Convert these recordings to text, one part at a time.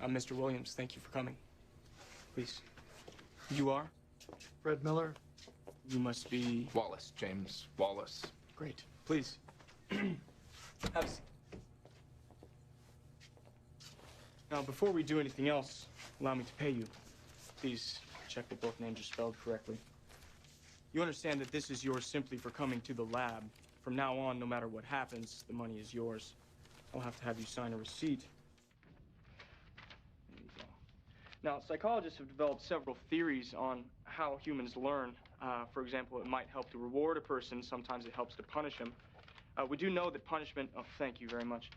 I'm Mr. Williams. Thank you for coming. Please. You are? Fred Miller. You must be... Wallace, James Wallace. Great. Please. Have a seat. Now, before we do anything else, allow me to pay you. Please check that both names are spelled correctly. You understand that this is yours simply for coming to the lab. From now on, no matter what happens, the money is yours. I'll have to have you sign a receipt. There you go. Now, psychologists have developed several theories on how humans learn. For example, it might help to reward a person. Sometimes it helps to punish him. We do know that punishment, oh, thank you very much,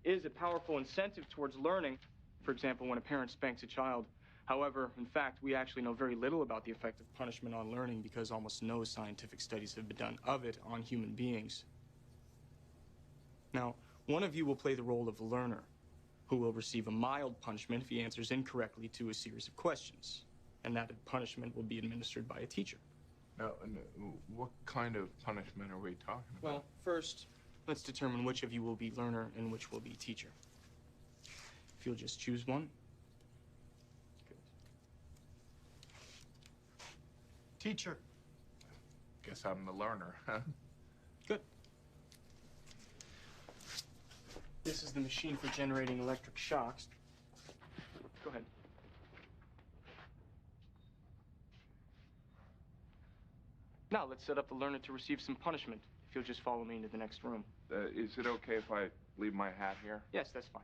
is a powerful incentive towards learning. For example, when a parent spanks a child. However, in fact, we actually know very little about the effect of punishment on learning because almost no scientific studies have been done of it on human beings. Now, one of you will play the role of learner, who will receive a mild punishment if he answers incorrectly to a series of questions. And that punishment will be administered by a teacher. Now, what kind of punishment are we talking about? Well, first, let's determine which of you will be learner and which will be teacher. If you'll just choose one. Good. Teacher. Guess I'm the learner, huh? Good. This is the machine for generating electric shocks. Go ahead. Now, let's set up the learner to receive some punishment, if you'll just follow me into the next room. Is it okay if I leave my hat here? Yes, that's fine.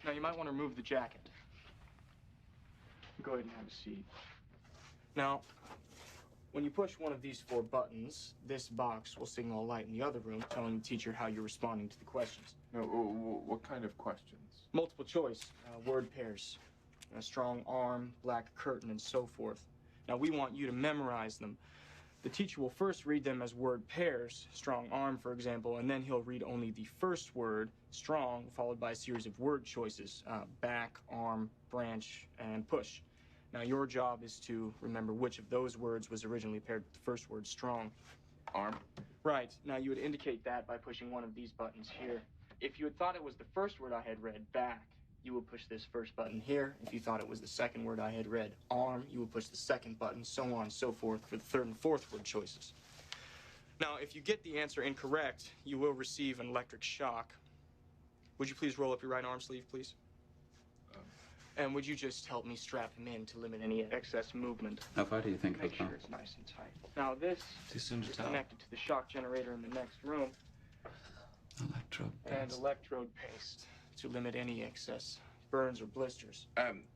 Now, you might want to remove the jacket. Go ahead and have a seat. Now, when you push one of these 4 buttons, this box will signal a light in the other room telling the teacher how you're responding to the questions. No, what kind of questions? Multiple choice, word pairs, a strong arm, black curtain, and so forth. Now, we want you to memorize them. The teacher will first read them as word pairs, strong arm, for example, and then he'll read only the first word, strong, followed by a series of word choices, back, arm, branch, and push. Now, your job is to remember which of those words was originally paired with the first word, strong. Arm? Right. Now, you would indicate that by pushing one of these buttons here. If you had thought it was the first word I had read, back, you would push this first button here. If you thought it was the second word I had read, arm, you would push the second button, so on and so forth for the third and fourth word choices. Now, if you get the answer incorrect, you will receive an electric shock. Would you please roll up your right arm sleeve, please? And would you just help me strap him in to limit any excess movement? How far do you think Make he'll sure go? it's nice and tight. Now, this is connected to the shock generator in the next room. Electrode And paste. electrode paste to limit any excess burns or blisters.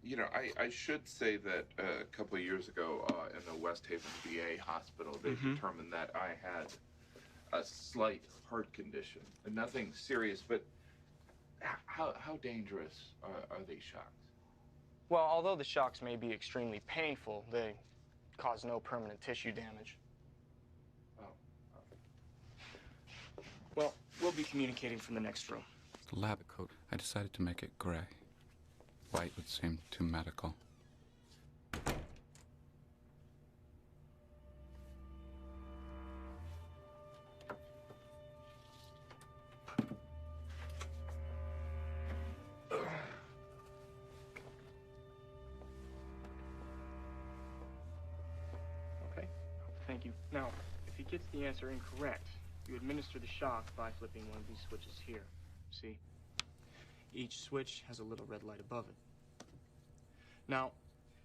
You know, I should say that a couple of years ago in the West Haven VA hospital, they determined that I had a slight heart condition. Nothing serious, but how dangerous are these shocks? Well, although the shocks may be extremely painful, they cause no permanent tissue damage. Well, we'll be communicating from the next room. The lab coat, I decided to make it gray. White would seem too medical. Okay, thank you. Now, if he gets the answer incorrect, you administer the shock by flipping one of these switches here. See? Each switch has a little red light above it. Now,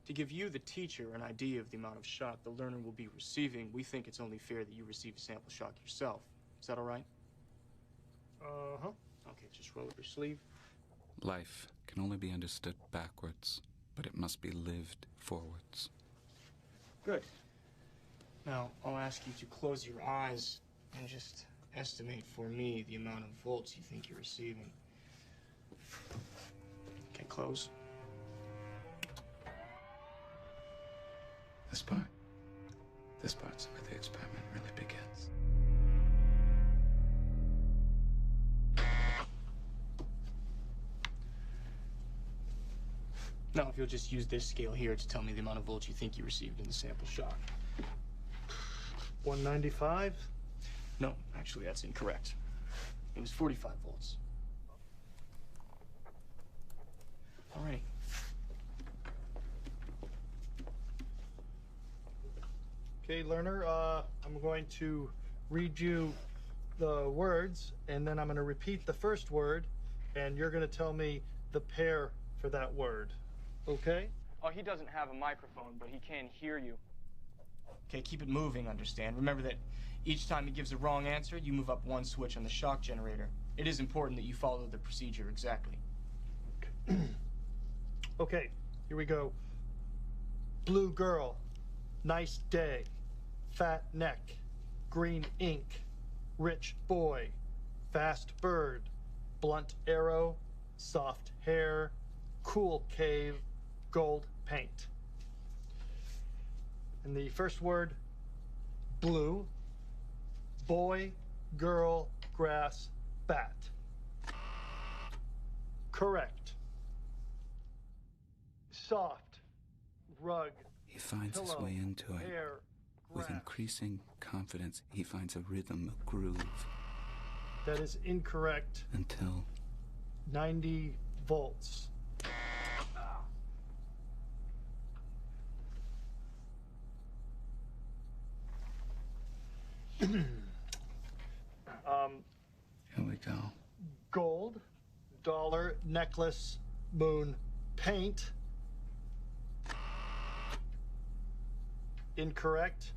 to give you, the teacher, an idea of the amount of shock the learner will be receiving, we think it's only fair that you receive a sample shock yourself. Is that all right? Uh-huh. Okay, just roll up your sleeve. Life can only be understood backwards, but it must be lived forwards. Good. Now, I'll ask you to close your eyes and just estimate for me the amount of volts you think you're receiving. Okay, close. This part's where the experiment really begins. Now, if you'll just use this scale here to tell me the amount of volts you think you received in the sample shock. 195? No, actually, that's incorrect. It was 45 volts. Alrighty. Okay, learner, I'm going to read you the words, and then I'm going to repeat the first word, and you're going to tell me the pair for that word. Okay? Oh, he doesn't have a microphone, but he can hear you. Okay, keep it moving, understand? Remember that each time he gives a wrong answer, you move up one switch on the shock generator. It is important that you follow the procedure exactly. Okay, here we go. Blue girl, nice day, fat neck, green ink, rich boy, fast bird, blunt arrow, soft hair, cool cave, gold paint. And the first word, blue, boy, girl, grass, bat. Correct. Soft, rug, He finds his pillow, way into it. hair, With grass. increasing confidence, he finds a rhythm, a groove, That is incorrect. until 90 volts. here we go. Gold, dollar, necklace, moon, paint. Incorrect.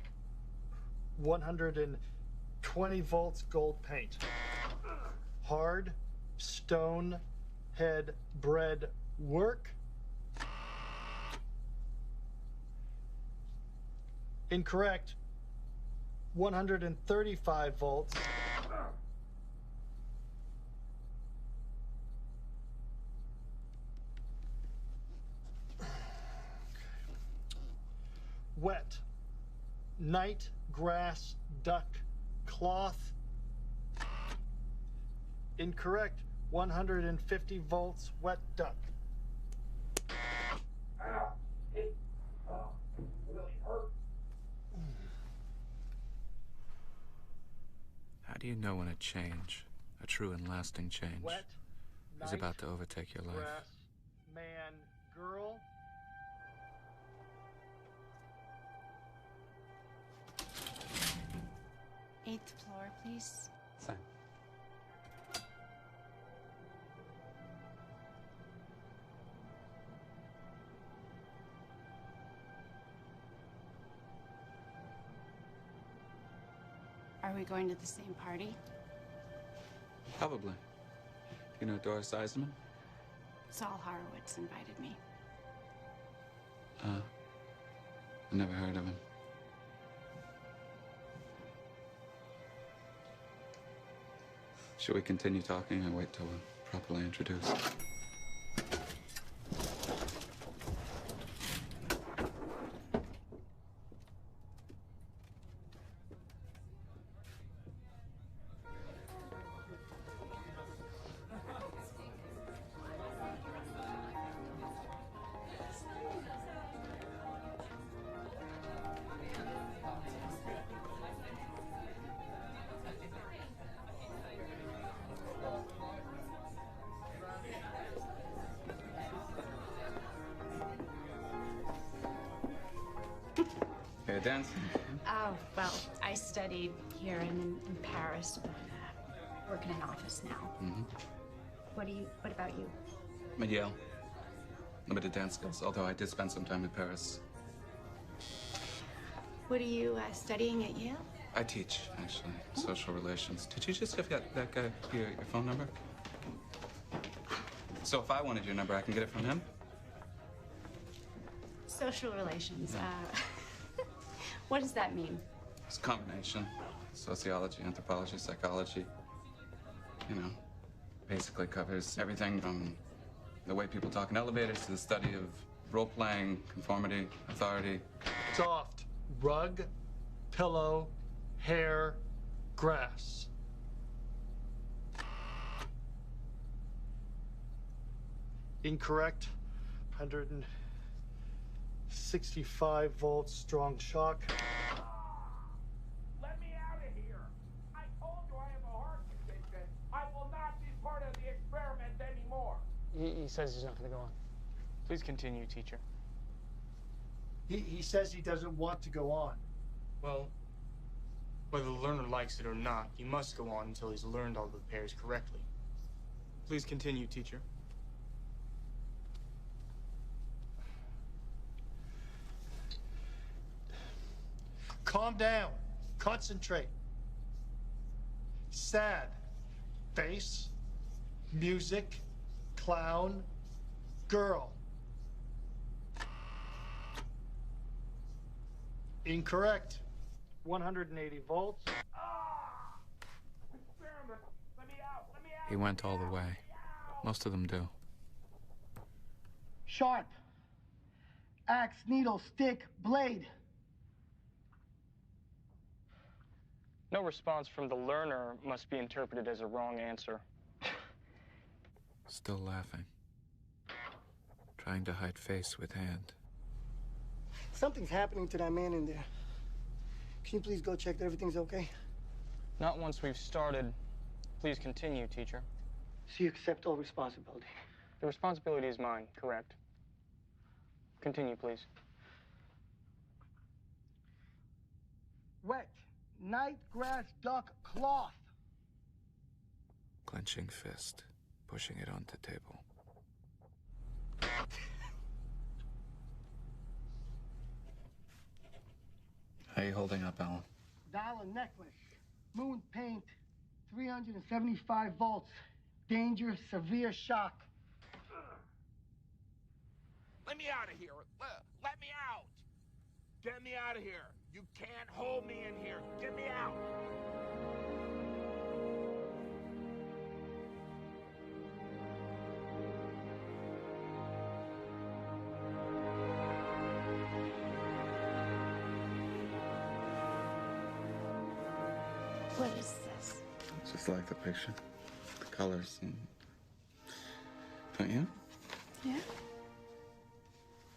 120 volts gold paint. Hard, stone, head, bread, work. Incorrect. 135 volts. Wet. Night, grass, duck, cloth. Incorrect. 150 volts, wet duck. How do you know when a change, a true and lasting change, Wet, is night, about to overtake your life? grass, man, girl. Eighth floor, please. Fine. Are we going to the same party? Probably. You know Doris Eisenman? Saul Horowitz invited me. I never heard of him. Should we continue talking or wait till we're properly introduced? You're dancing. Oh, well, I studied here in Paris, but work in an office now. Mm-hmm. What about you? I'm at Yale. Limited dance skills, although I did spend some time in Paris. What are you studying at Yale? I teach, actually, social relations. Did you just give that guy your phone number? So if I wanted your number, I can get it from him? Social relations. What does that mean? It's a combination. Sociology, anthropology, psychology. You know, basically covers everything from the way people talk in elevators to the study of role-playing, conformity, authority. Soft, rug, pillow, hair, grass. Incorrect. 165 volts, strong shock. Let me out of here. I told you I have a heart condition. I will not be part of the experiment anymore. He says he's not going to go on. Please continue, teacher. He says he doesn't want to go on. Well, whether the learner likes it or not, you must go on until he's learned all the pairs correctly. Please continue, teacher. Calm down. Concentrate. Sad. Face. Music. Clown. Girl. Incorrect. 180 volts. Experiment. Let me out. Let me out. He went all the way. Most of them do. Sharp. Axe, needle, stick, blade. No response from the learner must be interpreted as a wrong answer. Still laughing. Trying to hide face with hand. Something's happening to that man in there. Can you please go check that everything's okay? Not once we've started. Please continue, teacher. So you accept all responsibility? The responsibility is mine, correct? Continue, please. Wet. Night grass, duck, cloth. Clenching fist. Pushing it onto table. How you holding up, Alan? Dollar necklace. Moon paint. 375 volts. Danger, severe shock. Let me out of here. Let me out. Get me out of here. You can't hold me in here. Get me out. What is this? Just like the picture. The colors and... Don't you? Yeah?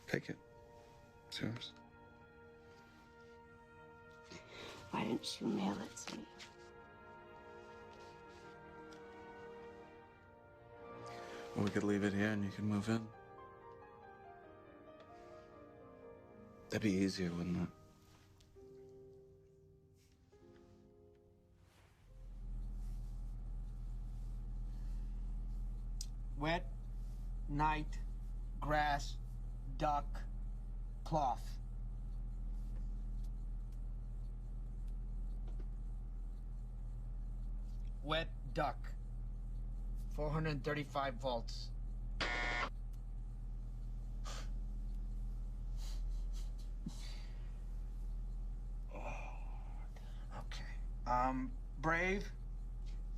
Take it. It's yours. Why didn't you mail it to me? Or we could leave it here and you can move in. That'd be easier, wouldn't it? Wet. Night. Grass. Duck. Cloth. Wet duck. 435 volts. Okay. Brave.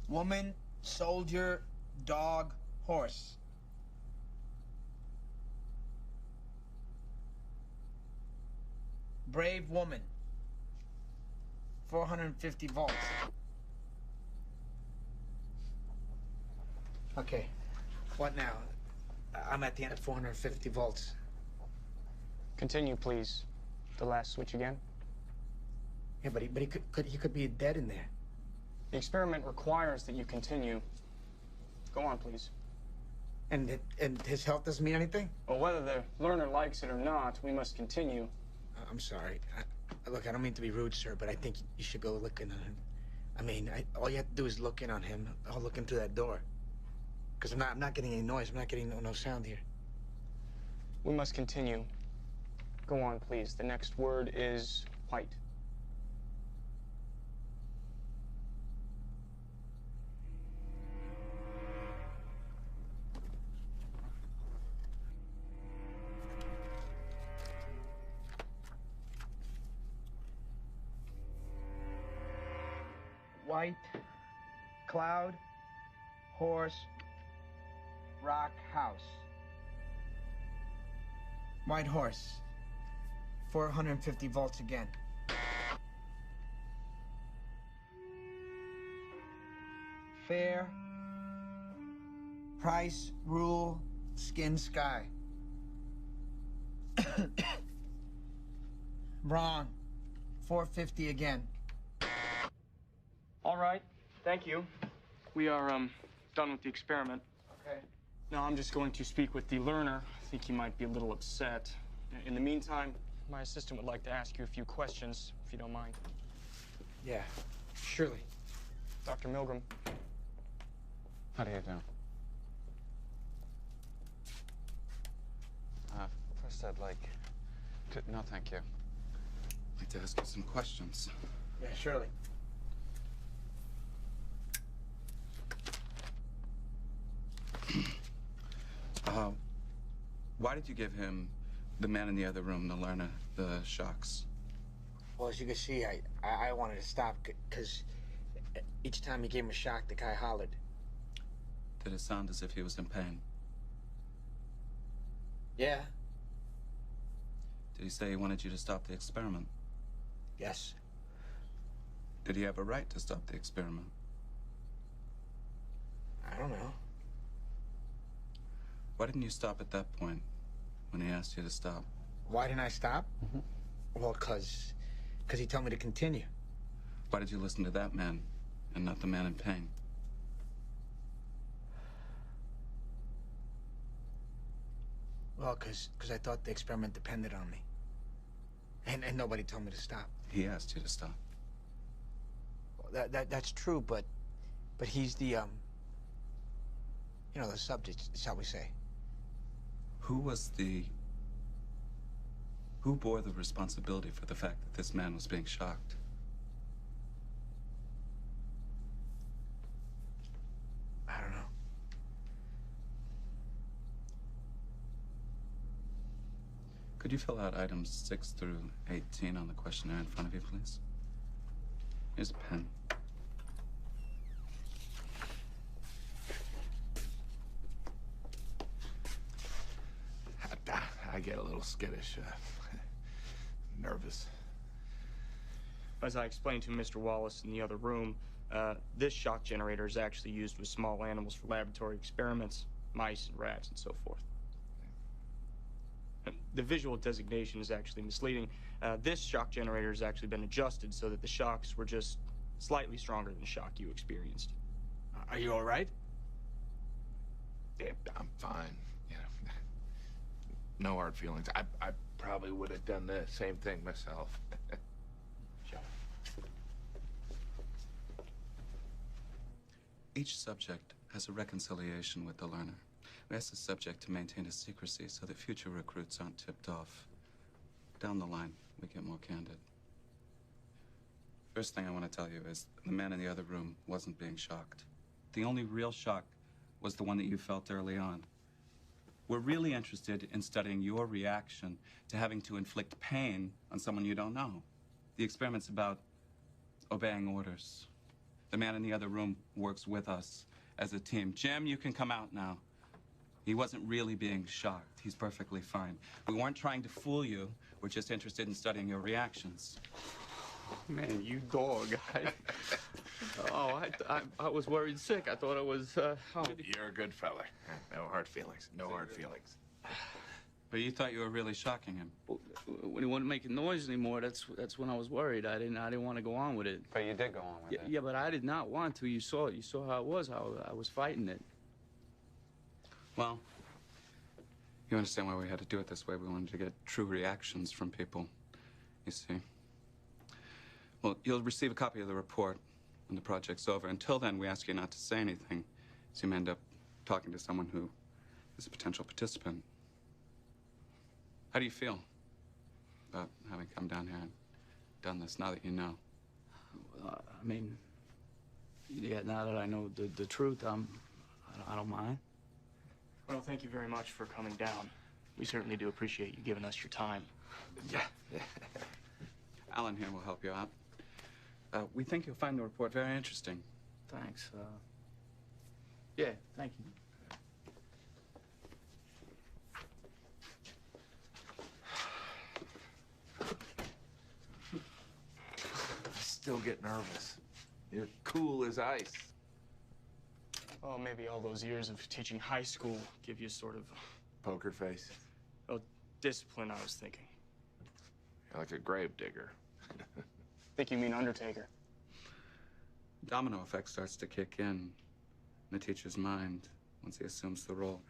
Woman. Soldier. Dog. Horse. Brave woman. 450 volts. Okay. What now? I'm at the end at 450 volts. Continue, please. The last switch again. Yeah, but he could be dead in there. The experiment requires that you continue. Go on, please. And his health doesn't mean anything? Well, whether the learner likes it or not, we must continue. I'm sorry. Look, I don't mean to be rude, sir, but I think you should go look in on him. I mean, all you have to do is look in on him. I'll look into that door. Because I'm not getting any noise. I'm not getting no sound here. We must continue. Go on, please. The next word is white. White, cloud, horse, rock, house. White horse. 450 volts again. Fair. Price, rule, skin, sky. Wrong. 450 again. All right. Thank you. We are, done with the experiment. Okay. Now I'm just going to speak with the learner think he might be a little upset. In the meantime, my assistant would like to ask you a few questions, if you don't mind. Yeah, surely. Dr. Milgram. How do you do? First I'd like to... No, thank you. I'd like to ask you some questions. Yeah, surely. Why did you give him the man in the other room, the learner, the shocks? Well, as you can see, I wanted to stop because each time he gave him a shock, the guy hollered. Did it sound as if he was in pain? Yeah. Did he say he wanted you to stop the experiment? Yes. Did he have a right to stop the experiment? I don't know. Why didn't you stop at that point when he asked you to stop? Why didn't I stop? Well, because he told me to continue. Why did you listen to that man and not the man in pain? Well, because I thought the experiment depended on me. And nobody told me to stop. He asked you to stop. Well, that's true, but he's the, the subject, shall we say. Who bore the responsibility for the fact that this man was being shocked? I don't know. Could you fill out items 6 through 18 on the questionnaire in front of you, please? Here's a pen. I get a little skittish, nervous. As I explained to Mr. Wallace in the other room, this shock generator is actually used with small animals for laboratory experiments, mice and rats and so forth. The visual designation is actually misleading. This shock generator has actually been adjusted so that the shocks were just slightly stronger than the shock you experienced. Are you all right? Yeah, I'm fine. No hard feelings. I probably would have done the same thing myself. Each subject has a reconciliation with the learner. We ask the subject to maintain his secrecy so that future recruits aren't tipped off. Down the line, we get more candid. First thing I want to tell you is the man in the other room wasn't being shocked. The only real shock was the one that you felt early on. We're really interested in studying your reaction to having to inflict pain on someone you don't know. The experiment's about obeying orders. The man in the other room works with us as a team. Jim, you can come out now. He wasn't really being shocked. He's perfectly fine. We weren't trying to fool you. We're just interested in studying your reactions. Man, you dog. I was worried sick. I thought I was, You're a good fella. No hard feelings. No hard feelings. But you thought you were really shocking him. When he wasn't making noise anymore, that's when I was worried. I didn't want to go on with it. But you did go on with it. Yeah, but I did not want to. You saw how it was, how I was fighting it. Well, you understand why we had to do it this way. We wanted to get true reactions from people, you see. Well, you'll receive a copy of the report when the project's over. Until then, we ask you not to say anything, so you may end up talking to someone who is a potential participant. How do you feel about having come down here and done this now that you know? I mean, yeah, now that I know the truth, I don't mind. Well, thank you very much for coming down. We certainly do appreciate you giving us your time. Yeah. Alan here will help you out. We think you'll find the report very interesting. Thanks. Yeah, thank you. I still get nervous. You're cool as ice. Oh, maybe all those years of teaching high school give you sort of... Poker face. Oh, discipline, I was thinking. You're like a grave digger. Think you mean Undertaker? Domino effect starts to kick in the teacher's mind once he assumes the role.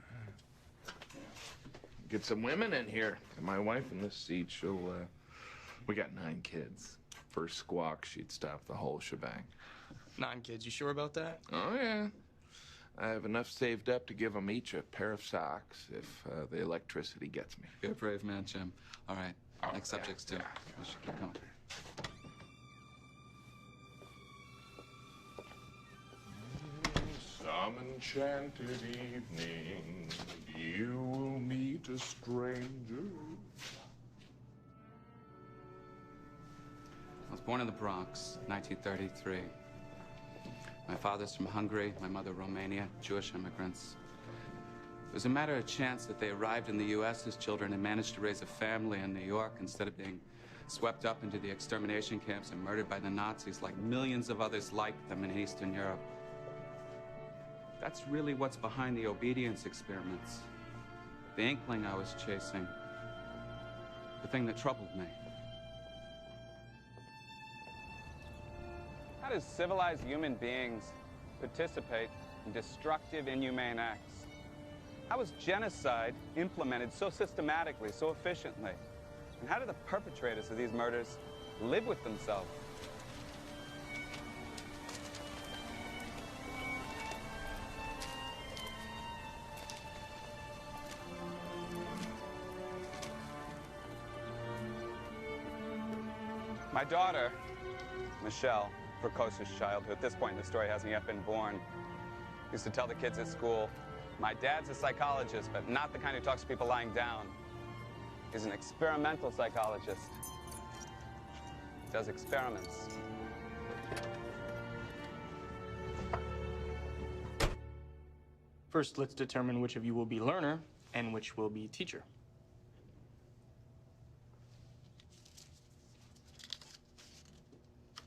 Get some women in here. Get my wife in this seat. We got 9 kids. First squawk, she'd stop the whole shebang. 9 kids, you sure about that? Oh, yeah. I have enough saved up to give them each a pair of socks if the electricity gets me. You're a brave man, Jim. All right, next subjects, too. We should keep going. Some enchanted evening, you will meet a stranger. I was born in the Bronx, 1933. My father's from Hungary, my mother Romania, Jewish immigrants. It was a matter of chance that they arrived in the U.S. as children and managed to raise a family in New York instead of being swept up into the extermination camps and murdered by the Nazis like millions of others like them in Eastern Europe. That's really what's behind the obedience experiments. The inkling I was chasing. The thing that troubled me. How do civilized human beings participate in destructive, inhumane acts? How is genocide implemented so systematically, so efficiently? And how do the perpetrators of these murders live with themselves? My daughter, Michelle, precocious child, who at this point in the story hasn't yet been born, used to tell the kids at school, my dad's a psychologist, but not the kind who talks to people lying down. He's an experimental psychologist. He does experiments. First, let's determine which of you will be learner and which will be teacher.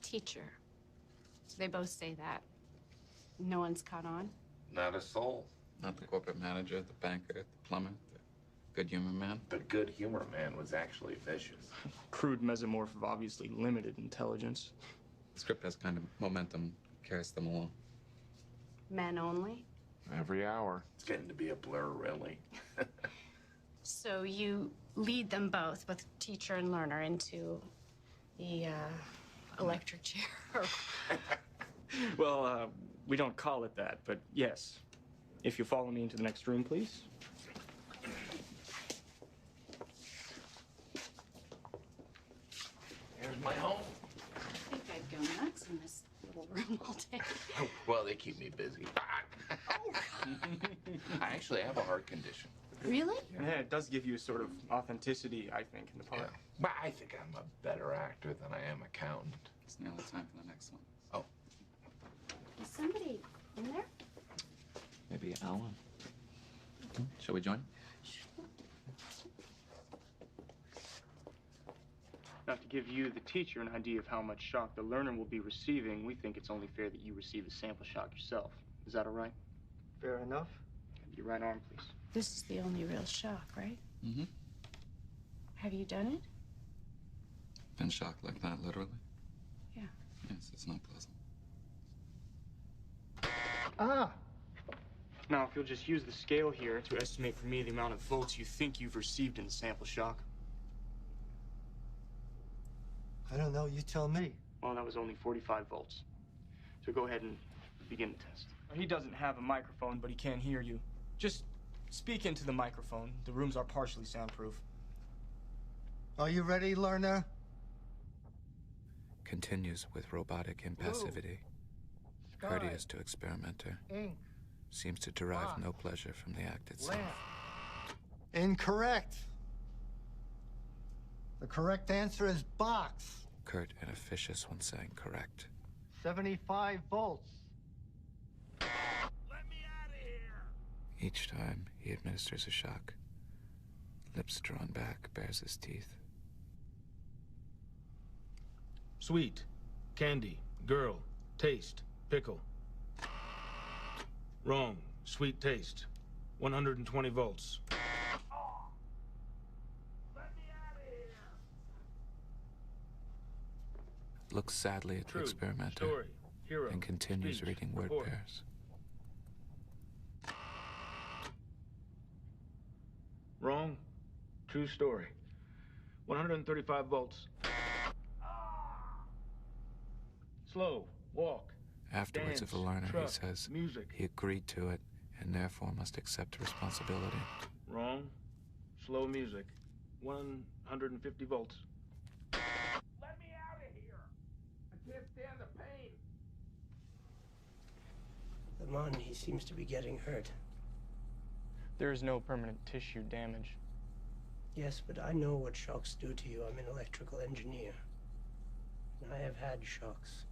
Teacher. So they both say that. No one's caught on? Not a soul. Not the corporate manager, the banker, the plumber, the good humor man. The good humor man was actually vicious. Crude mesomorph of obviously limited intelligence. The script has kind of momentum, carries them along. Men only? Every hour. It's getting to be a blur, really. So you lead them both, both teacher and learner, into the electric chair. Well, we don't call it that, but yes. If you follow me into the next room, please. Here's my home. I think I'd go nuts in this little room all day. Well, they keep me busy. I actually have a heart condition. Really? Yeah, it does give you a sort of authenticity, I think, in the part. Yeah. But I think I'm a better actor than I am accountant. It's nearly time for the next one. Oh. Is somebody in there? Maybe Alan. Shall we join? Now, to give you, the teacher, an idea of how much shock the learner will be receiving, we think it's only fair that you receive a sample shock yourself. Is that all right? Fair enough. Your right arm, please. This is the only real shock, right? Mm-hmm. Have you done it? Been shocked like that, literally? Yeah. Yes, it's not pleasant. Ah! Now, if you'll just use the scale here to estimate for me the amount of volts you think you've received in the sample shock. I don't know. You tell me. Well, that was only 45 volts. So go ahead and begin the test. He doesn't have a microphone, but he can hear you. Just speak into the microphone. The rooms are partially soundproof. Are you ready, learner? Continues with robotic impassivity. Courteous to experimenter. Ink. Seems to derive no pleasure from the act itself. Incorrect. The correct answer is box. Curt and officious when saying correct. 75 volts. Let me out of here! Each time he administers a shock, lips drawn back, bares his teeth. Sweet, candy, girl, taste, pickle. Wrong, sweet taste. 120 volts. Looks sadly at the True, experimenter story, hero, and continues speech, reading word report. pairs. Wrong, True story. 135 volts. Slow, walk. Afterwards, if a dance, learner, truck, he says, music. he agreed to it and therefore must accept responsibility. Wrong. Slow music. 150 volts. Let me out of here! I can't stand the pain! The man, he seems to be getting hurt. There is no permanent tissue damage. Yes, but I know what shocks do to you. I'm an electrical engineer. And I have had shocks.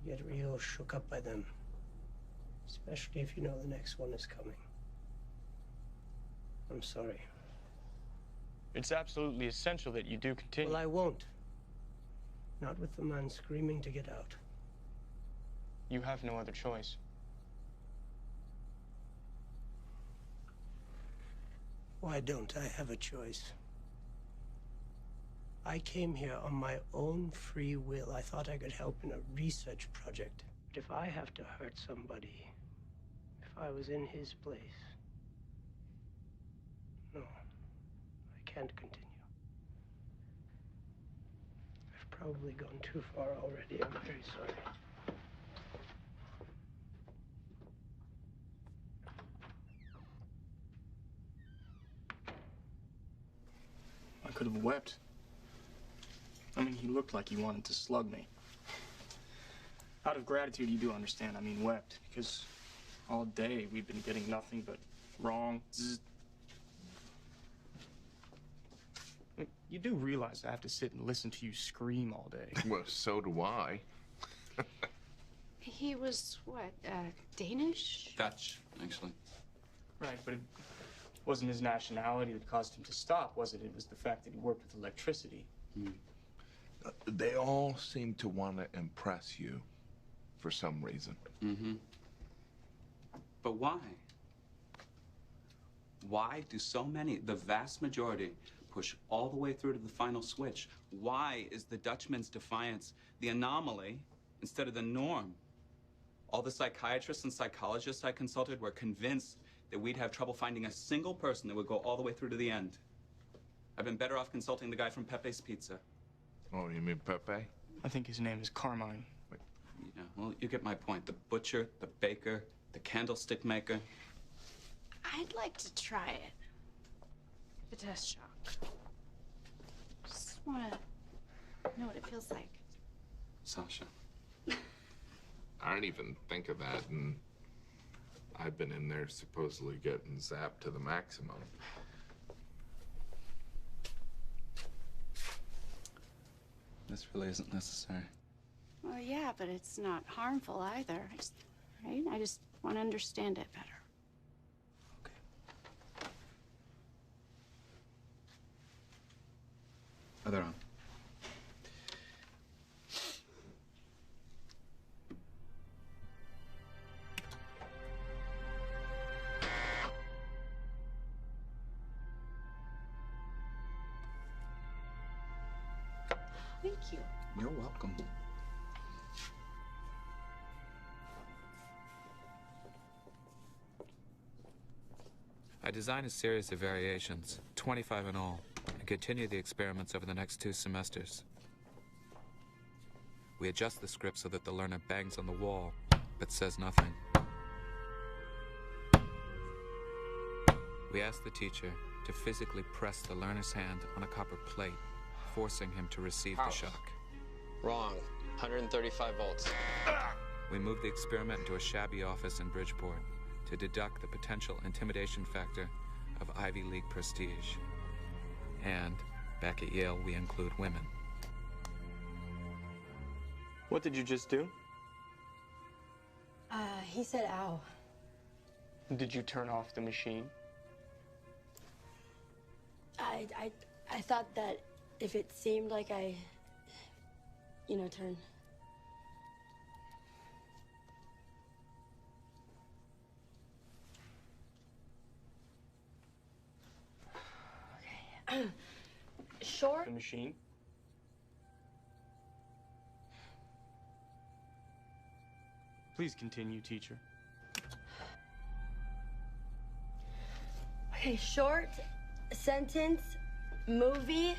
You get real shook up by them. Especially if you know the next one is coming. I'm sorry. It's absolutely essential that you do continue. Well, I won't. Not with the man screaming to get out. You have no other choice. Why don't I have a choice? I came here on my own free will. I thought I could help in a research project. But if I have to hurt somebody, if I was in his place, no, I can't continue. I've probably gone too far already. I'm very sorry. I could have wept. I mean, he looked like he wanted to slug me. Out of gratitude, you do understand, I mean wept, because all day we've been getting nothing but wrong. Zzz. You do realize I have to sit and listen to you scream all day. Well, so do I. He was, what, Danish? Dutch, actually. Right, but it wasn't his nationality that caused him to stop, was it? It was the fact that he worked with electricity. They all seem to want to impress you for some reason. Mm-hmm. But why? Why do so many, the vast majority, push all the way through to the final switch? Why is the Dutchman's defiance the anomaly instead of the norm? All the psychiatrists and psychologists I consulted were convinced that we'd have trouble finding a single person that would go all the way through to the end. I've been better off consulting the guy from Pepe's Pizza. Oh, you mean Pepe? I think his name is Carmine. Yeah, well, you get my point. The butcher, the baker, the candlestick maker. I'd like to try it. The test shock. Just want to know what it feels like. Sasha. I didn't even think of that, and I've been in there supposedly getting zapped to the maximum. This really isn't necessary. Well, yeah, but it's not harmful either. Right? I just want to understand it better. Other on. Thank you. You're welcome. I designed a series of variations, 25 in all, and continue the experiments over the next 2 semesters. We adjust the script so that the learner bangs on the wall, but says nothing. We ask the teacher to physically press the learner's hand on a copper plate, forcing him to receive the shock. Wrong. 135 volts. We move the experiment into a shabby office in Bridgeport to deduct the potential intimidation factor of Ivy League prestige. And back at Yale, we include women. What did you just do? He said ow. Did you turn off the machine? I thought that if it seemed like I, turn. Okay. Short. The machine? Please continue, teacher. Okay, short sentence, movie,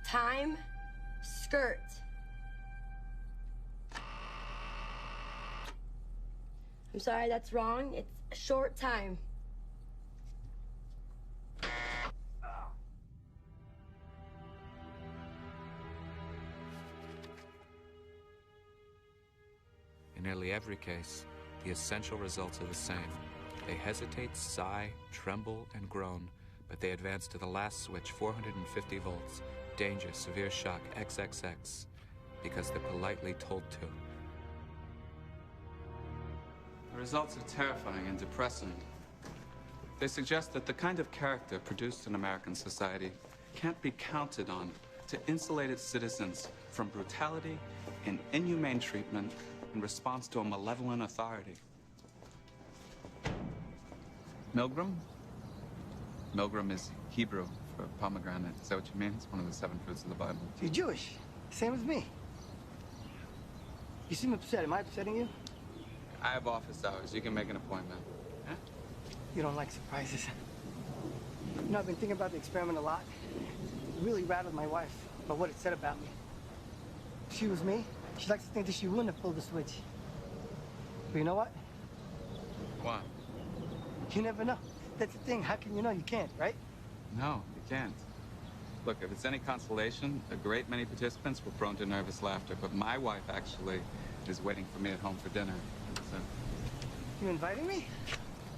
time, skirt. I'm sorry, that's wrong. It's a short time. In nearly every case, the essential results are the same. They hesitate, sigh, tremble, and groan, but they advance to the last switch, 450 volts, danger, severe shock, XXX, because they're politely told to. The results are terrifying and depressing. They suggest that the kind of character produced in American society can't be counted on to insulate its citizens from brutality and inhumane treatment in response to a malevolent authority. Milgram? Milgram is Hebrew for pomegranate. Is that what you mean? It's one of the 7 fruits of the Bible. You're Jewish. Same as me. You seem upset. Am I upsetting you? I have office hours. You can make an appointment. Huh? You don't like surprises. You know, I've been thinking about the experiment a lot. It really rattled my wife about what it said about me. If she was me, she likes to think that she wouldn't have pulled the switch. But you know what? What? You never know. That's the thing. How can you know? You can't, right? No, you can't. Look, if it's any consolation, a great many participants were prone to nervous laughter, but my wife actually is waiting for me at home for dinner. So... You inviting me?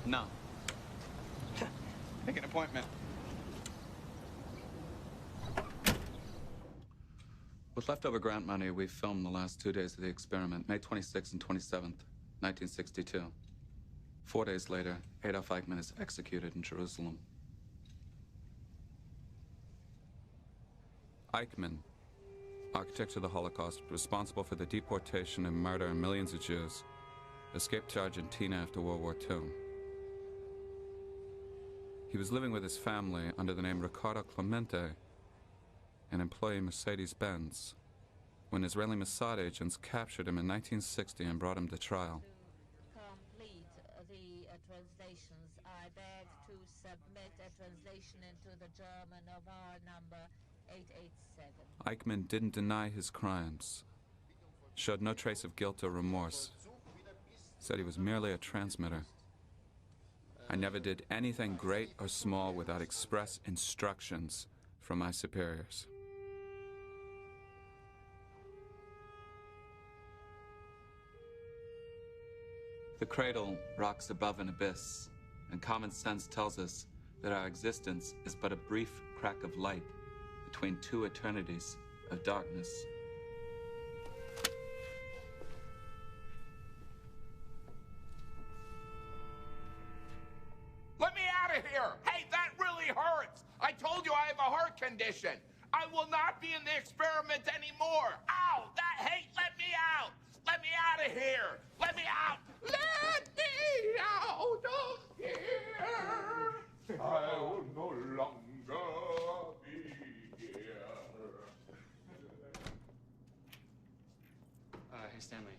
No. Make an appointment. With leftover grant money, we filmed the last 2 days of the experiment, May 26th and 27th, 1962. 4 days later, Adolf Eichmann is executed in Jerusalem. Eichmann, architect of the Holocaust, responsible for the deportation and murder of millions of Jews, escaped to Argentina after World War II. He was living with his family under the name Ricardo Clemente, an employee of Mercedes-Benz, when Israeli Mossad agents captured him in 1960 and brought him to trial. Complete the translations. I beg to submit a translation into the German of our number 887. Eichmann didn't deny his crimes, showed no trace of guilt or remorse, said he was merely a transmitter. I never did anything great or small without express instructions from my superiors. The cradle rocks above an abyss, and common sense tells us that our existence is but a brief crack of light between 2 eternities of darkness. Let me out of here! Hey, that really hurts! I told you I have a heart condition. I will not be in the experiment anymore. Ow! Let me out! Let me out of here! Let me out! Let me out of here! I will no longer be here. Hey, Stanley.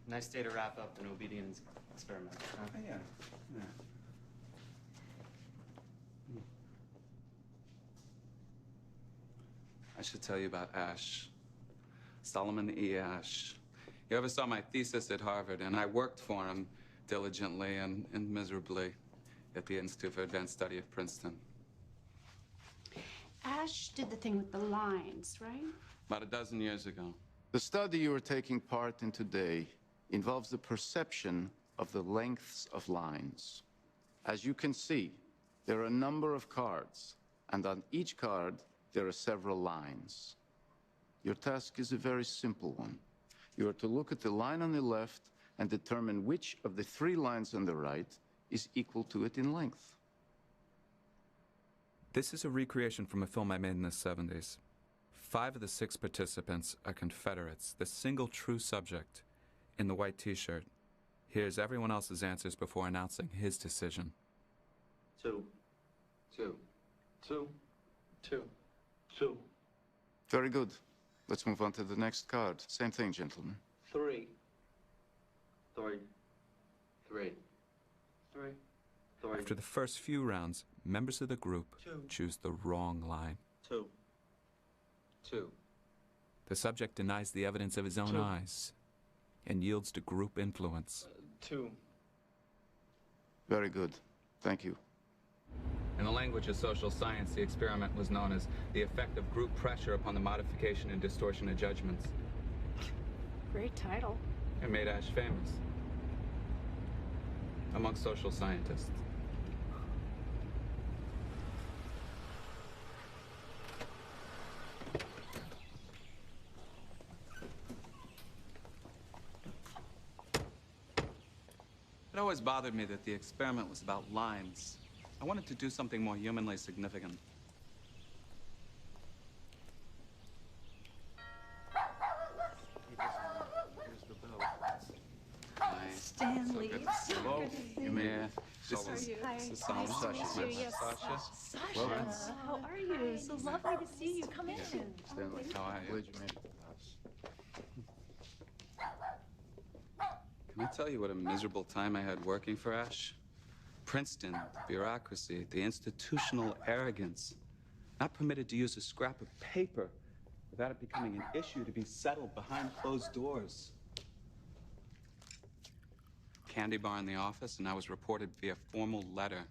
Nice day to wrap up an obedience experiment, huh? Yeah. I should tell you about Ash. Solomon E. Ash. You ever saw my thesis at Harvard, and I worked for him diligently and miserably at the Institute for Advanced Study of Princeton. Ash did the thing with the lines, right? About a dozen years ago. The study you are taking part in today involves the perception of the lengths of lines. As you can see, there are a number of cards, and on each card, there are several lines. Your task is a very simple one. You are to look at the line on the left and determine which of the 3 lines on the right is equal to it in length. This is a recreation from a film I made in the 70s. 5 of the 6 participants are Confederates, the single true subject in the white t-shirt. Here's everyone else's answers before announcing his decision. 2. 2. 2. 2. 2. Very good. Let's move on to the next card. Same thing, gentlemen. 3. 3. 3. 3. 3. After the first few rounds, members of the group choose the wrong line. 2. 2. The subject denies the evidence of his own eyes and yields to group influence. 2. Very good. Thank you. In the language of social science, the experiment was known as the effect of group pressure upon the modification and distortion of judgments. Great title. It made Ash famous among social scientists. It always bothered me that the experiment was about lines. I wanted to do something more humanly significant. Stanley. Hello. You may. This is Sasha. Yes. Sasha. Welcome. How are you? So lovely to see you. Come in. Stanley, how are you? Glad you made it. Can I tell you what a miserable time I had working for Ash? Princeton, the bureaucracy, the institutional arrogance. Not permitted to use a scrap of paper without it becoming an issue to be settled behind closed doors. Candy bar in the office, and I was reported via formal letter.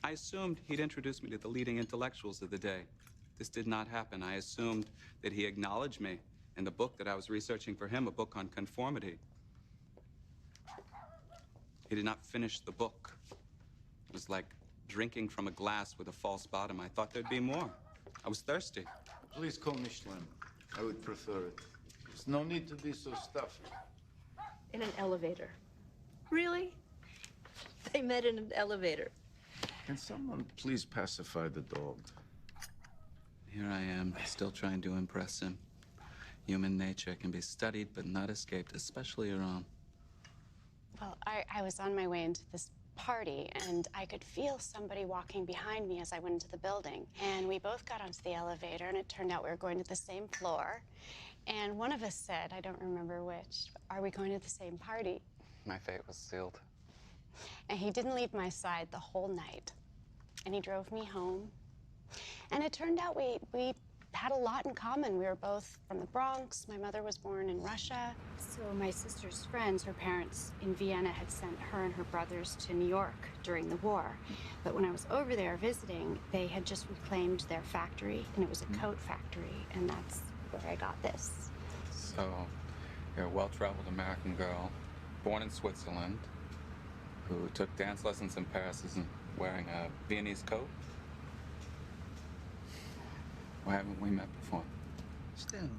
I assumed he'd introduce me to the leading intellectuals of the day. This did not happen. I assumed that he acknowledged me in the book that I was researching for him, a book on conformity. He did not finish the book. It was like drinking from a glass with a false bottom. I thought there'd be more. I was thirsty. Please call me Schlemm. I would prefer it. There's no need to be so stuffy. In an elevator. Really? They met in an elevator. Can someone please pacify the dog? Here I am, still trying to impress him. Human nature can be studied but not escaped, especially your own. Well, I was on my way into this party, and I could feel somebody walking behind me as I went into the building. And we both got onto the elevator, and it turned out we were going to the same floor. And one of us said, I don't remember which, are we going to the same party? My fate was sealed. And he didn't leave my side the whole night. And he drove me home. And it turned out we had a lot in common. We were both from the Bronx. My mother was born in Russia. So my sister's friends, her parents in Vienna, had sent her and her brothers to New York during the war. But when I was over there visiting, they had just reclaimed their factory, and it was a coat factory, and that's where I got this. So, you're a well-traveled American girl, born in Switzerland, who took dance lessons in Paris and wearing a Viennese coat? Why haven't we met before? Stanley,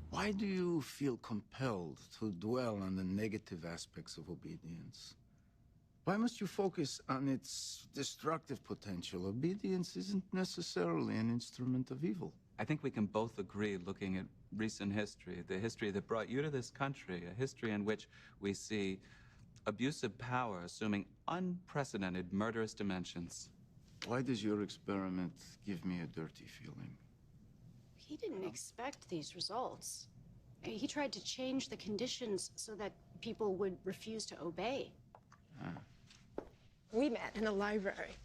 why do you feel compelled to dwell on the negative aspects of obedience? Why must you focus on its destructive potential? Obedience isn't necessarily an instrument of evil. I think we can both agree, looking at recent history, the history that brought you to this country, a history in which we see abusive power assuming unprecedented murderous dimensions. Why does your experiment give me a dirty feeling? He didn't expect these results. He tried to change the conditions so that people would refuse to obey. We met in a library.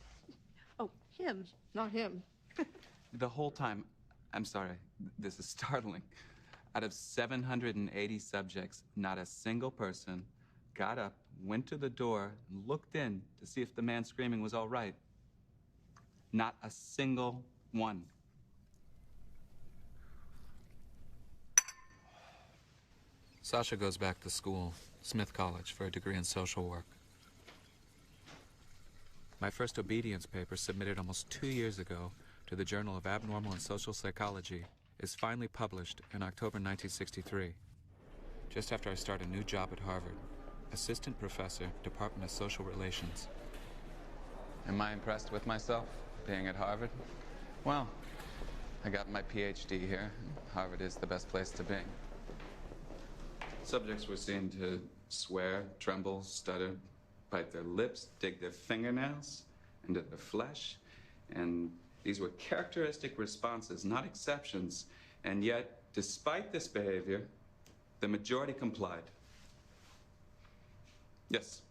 Oh, him, not him. The whole time, I'm sorry, this is startling. Out of 780 subjects, not a single person got up, went to the door, and looked in to see if the man screaming was all right. Not a single one. Sasha goes back to school, Smith College, for a degree in social work. My first obedience paper, submitted almost 2 years ago to the Journal of Abnormal and Social Psychology, is finally published in October 1963, just after I start a new job at Harvard, assistant professor, Department of Social Relations. Am I impressed with myself, being at Harvard? Well, I got my PhD here. Harvard is the best place to be. Subjects were seen to swear, tremble, stutter, bite their lips, dig their fingernails into their flesh, and these were characteristic responses, not exceptions. And yet, despite this behavior, the majority complied. Yes?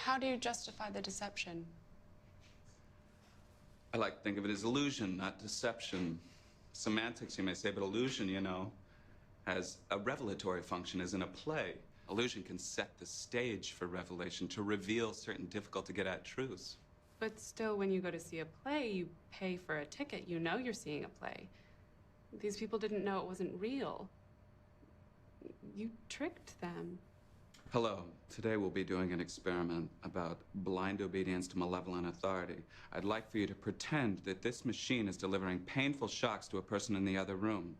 How do you justify the deception? I like to think of it as illusion, not deception. Semantics, you may say, but illusion, you know, has a revelatory function, as in a play. Illusion can set the stage for revelation, to reveal certain difficult-to-get-at truths. But still, when you go to see a play, you pay for a ticket. You know you're seeing a play. These people didn't know it wasn't real. You tricked them. Hello. Today we'll be doing an experiment about blind obedience to malevolent authority. I'd like for you to pretend that this machine is delivering painful shocks to a person in the other room.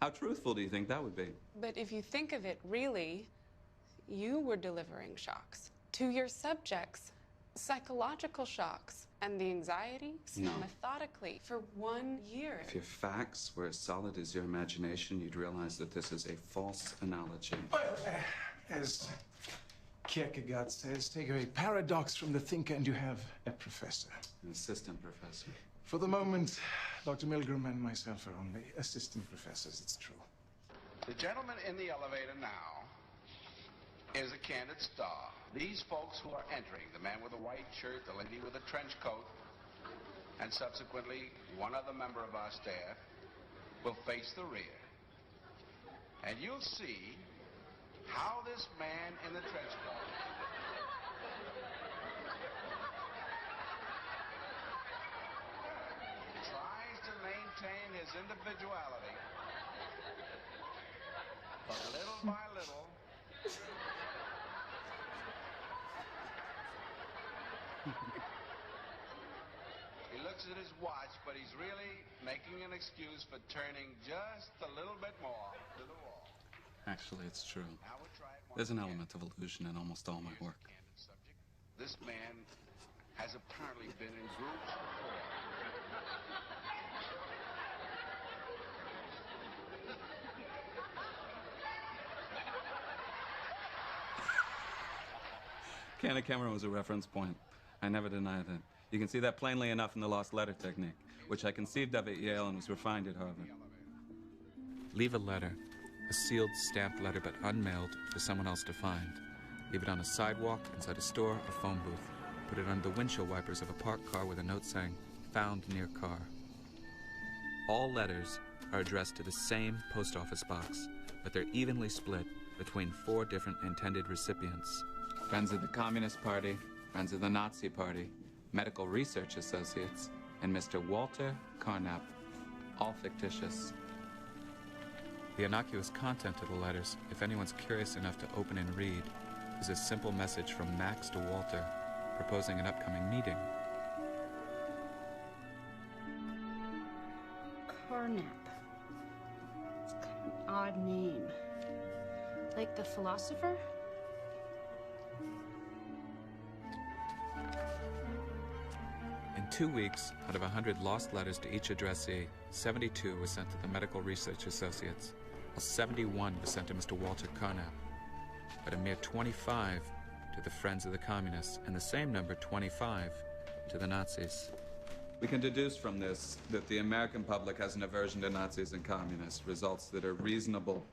How truthful do you think that would be? But if you think of it really, you were delivering shocks to your subjects, psychological shocks, and the anxiety, No. methodically, for 1 year. If your facts were as solid as your imagination, you'd realize that this is a false analogy. Well, as Kierkegaard says, take away paradox from the thinker and you have a professor. An assistant professor. For the moment, Dr. Milgram and myself are only assistant professors, it's true. The gentleman in the elevator now is a candid star. These folks who are entering, the man with a white shirt, the lady with a trench coat, and subsequently one other member of our staff, will face the rear. And you'll see how this man in the trench coat tries to maintain his individuality, but little by little, he looks at his watch, but he's really making an excuse for turning just a little bit more to the wall. Actually, it's true. There's an element of illusion in almost all my work. This man has apparently been in groups before. Candid camera was a reference point. I never denied it. You can see that plainly enough in the lost letter technique, which I conceived of at Yale and was refined at Harvard. Leave a letter, a sealed, stamped letter but unmailed for someone else to find. Leave it on a sidewalk, inside a store, a phone booth. Put it under the windshield wipers of a parked car with a note saying, "Found near car." All letters are addressed to the same post office box, but they're evenly split between 4 different intended recipients. Friends of the Communist Party, friends of the Nazi Party, medical research associates, and Mr. Walter Carnap, all fictitious. The innocuous content of the letters, if anyone's curious enough to open and read, is a simple message from Max to Walter, proposing an upcoming meeting. Carnap. It's kind of an odd name. Like the philosopher? In 2 weeks, out of 100 lost letters to each addressee, 72 were sent to the Medical Research Associates, while 71 were sent to Mr. Walter Carnap, but a mere 25 to the Friends of the Communists, and the same number, 25, to the Nazis. We can deduce from this that the American public has an aversion to Nazis and communists, results that are reasonable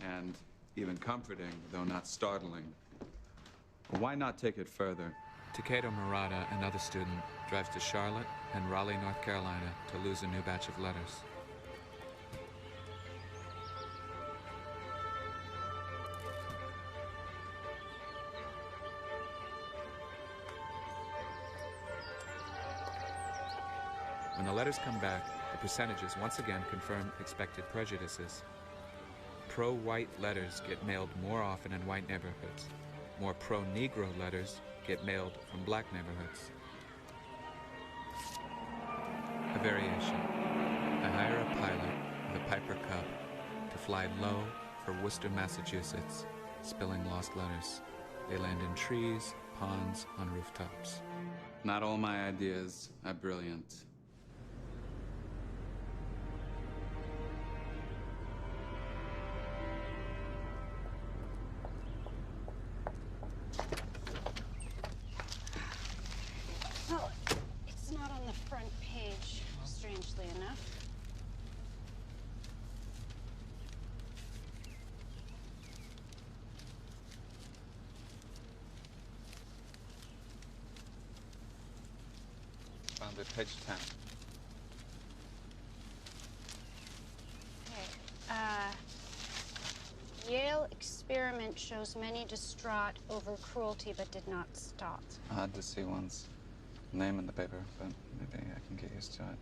and even comforting, though not startling. Why not take it further? Takedo Murata, another student, drives to Charlotte and Raleigh, North Carolina to lose a new batch of letters. When the letters come back, the percentages once again confirm expected prejudices. Pro-white letters get mailed more often in white neighborhoods. More pro-Negro letters get mailed from black neighborhoods. A variation. I hire a pilot with a Piper Cub to fly low for Worcester, Massachusetts, spilling lost letters. They land in trees, ponds, on rooftops. Not all my ideas are brilliant. Well, it's not on the front page, strangely enough. Found Estrelando, page 10. Yale experiment shows many distraught over cruelty but did not stop. Odd to see one's name in the paper, but maybe I can get used to it.